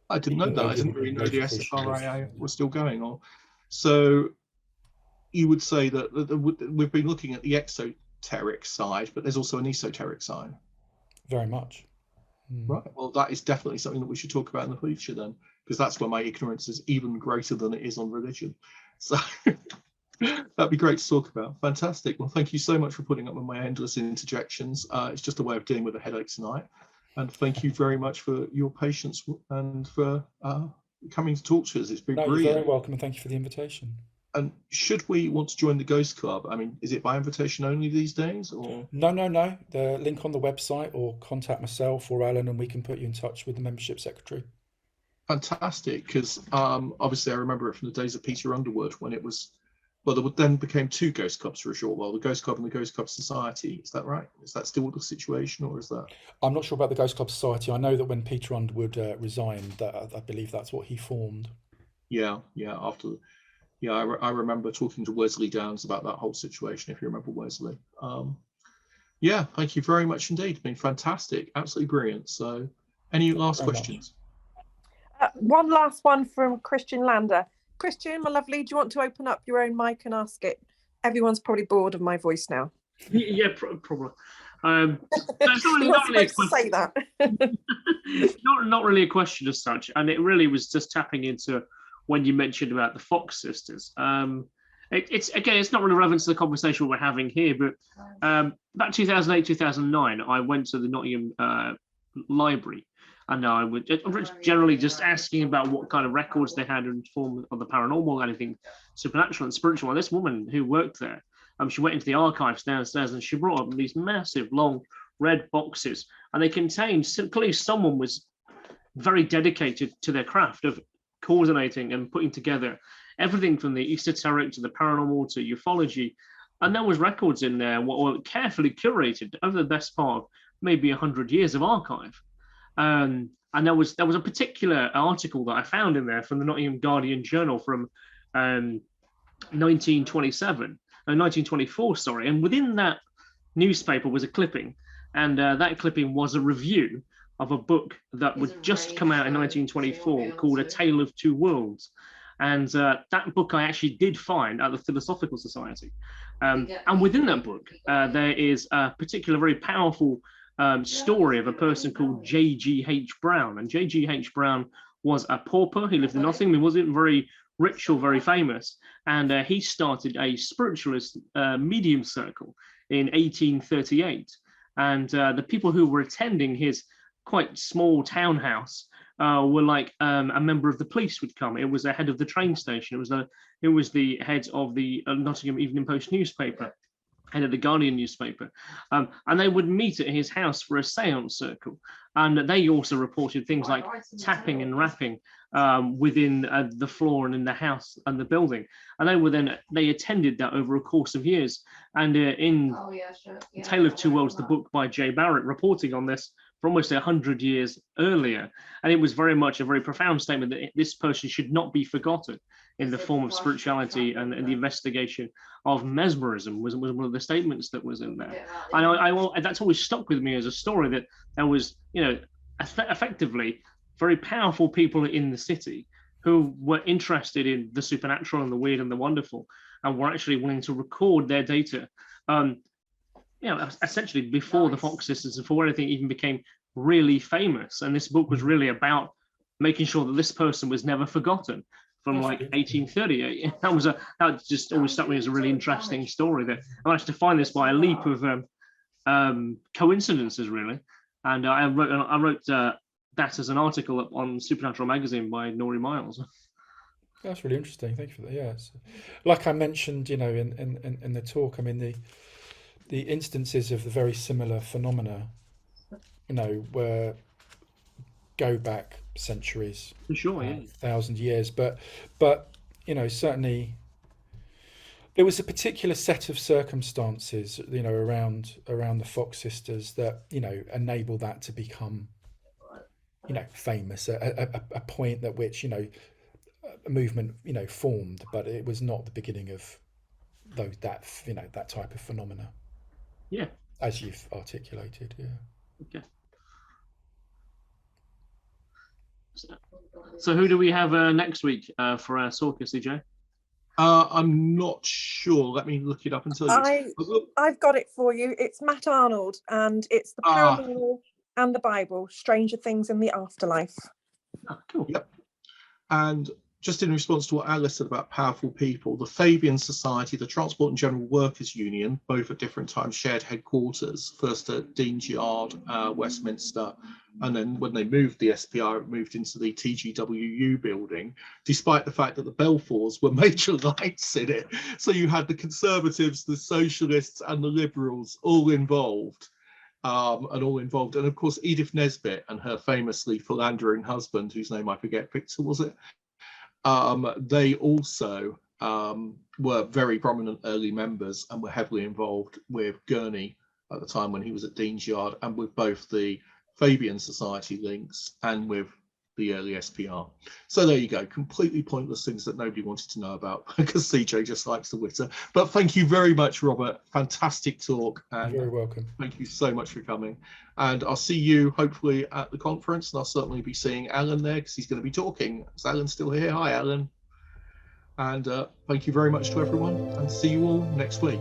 I didn't know that. I didn't really know the SFRIA was still going on. So you would say that we've been looking at the exoteric side, but there's also an esoteric side. Very much. Right. Well, that is definitely something that we should talk about in the future then, because that's where my ignorance is even greater than it is on religion. So that'd be great to talk about. Fantastic. Well, thank you so much for putting up with my endless interjections. It's just a way of dealing with a headache tonight. And thank you very much for your patience and for coming to talk to us. It's been brilliant. You're very welcome, and thank you for the invitation. And should we want to join the Ghost Club, I mean, is it by invitation only these days, or? No. The link on the website, or contact myself or Alan, and we can put you in touch with the membership secretary. Fantastic, because obviously I remember it from the days of Peter Underwood, when it was Well, there then became two ghost clubs for a short while, the Ghost Club and the Ghost Club Society. Is that right? Is that still the situation, or is that? I'm not sure about the Ghost Club Society. I know that when Peter Underwood resigned, that I believe that's what he formed. Yeah, after, yeah, I remember talking to Wesley Downs about that whole situation, if you remember Wesley. Yeah, thank you very much indeed. It's been fantastic, absolutely brilliant. So, any last questions? One last one from Christian Lander. Christian, my lovely, do you want to open up your own mic and ask it? Everyone's probably bored of my voice now. Yeah, probably. So it's You're not supposed to say that. not really a question as such, and it really was just tapping into when you mentioned about the Fox sisters. It's not really relevant to the conversation we're having here, but about 2008, 2009, I went to the Nottingham Library, and I was generally just asking about what kind of records they had in form of the paranormal, anything supernatural and spiritual. And this woman who worked there, she went into the archives downstairs and she brought up these massive, long red boxes, and they contained, clearly someone was very dedicated to their craft of coordinating and putting together everything from the esoteric to the paranormal to ufology. And there was records in there were carefully curated over the best part of maybe 100 years of archive. And there was a particular article that I found in there from the Nottingham Guardian Journal from 1924, sorry. And within that newspaper was a clipping, and that clipping was a review of a book that would just come out in 1924 called A Tale of Two Worlds. And that book I actually did find at the Philosophical Society. And within that book, there is a particular very powerful story of a person called J.G.H. Brown. And J.G.H. Brown was a pauper. He lived in Nottingham. He wasn't very rich or very famous. And he started a spiritualist medium circle in 1838. And the people who were attending his quite small townhouse were like a member of the police would come. It was the head of the train station. It was the head of the Nottingham Evening Post newspaper, head of the Guardian newspaper, and they would meet at his house for a séance circle. And they also reported things like tapping and rapping within the floor and in the house and the building. And they attended that over a course of years. And in Tale of Two Worlds, the book by Jay Barrett, reporting on this for almost 100 years earlier. And it was very much a very profound statement that this person should not be forgotten in the form of spirituality, and the investigation of mesmerism was one of the statements that was in there. And that's always stuck with me as a story, that there was, effectively very powerful people in the city who were interested in the supernatural and the weird and the wonderful, and were actually willing to record their data, essentially before the Fox sisters, before anything even became really famous. And this book was really about making sure that this person was never forgotten from like 1838. That just always struck me as a really interesting story, that I managed to find this by a leap of coincidences, really. And I wrote that as an article on Supernatural Magazine by Nori Miles. That's really interesting. Thank you for that. Yes, like I mentioned, in the talk, I mean the instances of the very similar phenomena, were go back centuries, for sure, 1,000 years, but certainly there was a particular set of circumstances, around the Fox sisters that enable that to become famous, a point at which a movement formed, but it was not the beginning of that type of phenomena, as you've articulated. Okay. So who do we have next week for our Sorka, CJ? I'm not sure. Let me look it up and tell you. I've got it for you. It's Matt Arnold, and it's the Paranormal and the Bible, Stranger Things in the Afterlife. Oh, cool. Yep. And just in response to what Alice said about powerful people, the Fabian Society, the Transport and General Workers Union, both at different times shared headquarters, first at Dean's Yard, Westminster, and then when they moved the SPR, it moved into the TGWU building, despite the fact that the Balfours were major lights in it. So you had the Conservatives, the Socialists and the Liberals all involved. And of course Edith Nesbit and her famously philandering husband, whose name I forget, Victor, was it? They also were very prominent early members and were heavily involved with Gurney at the time when he was at Dean's Yard, and with both the Fabian Society links and with the early SPR. So there you go, completely pointless things that nobody wanted to know about because CJ just likes the Witter. But thank you very much, Robert. Fantastic talk. And You're very welcome. Thank you so much for coming. And I'll see you hopefully at the conference, and I'll certainly be seeing Alan there because he's going to be talking. Is Alan still here? Hi, Alan. And thank you very much to everyone, and see you all next week.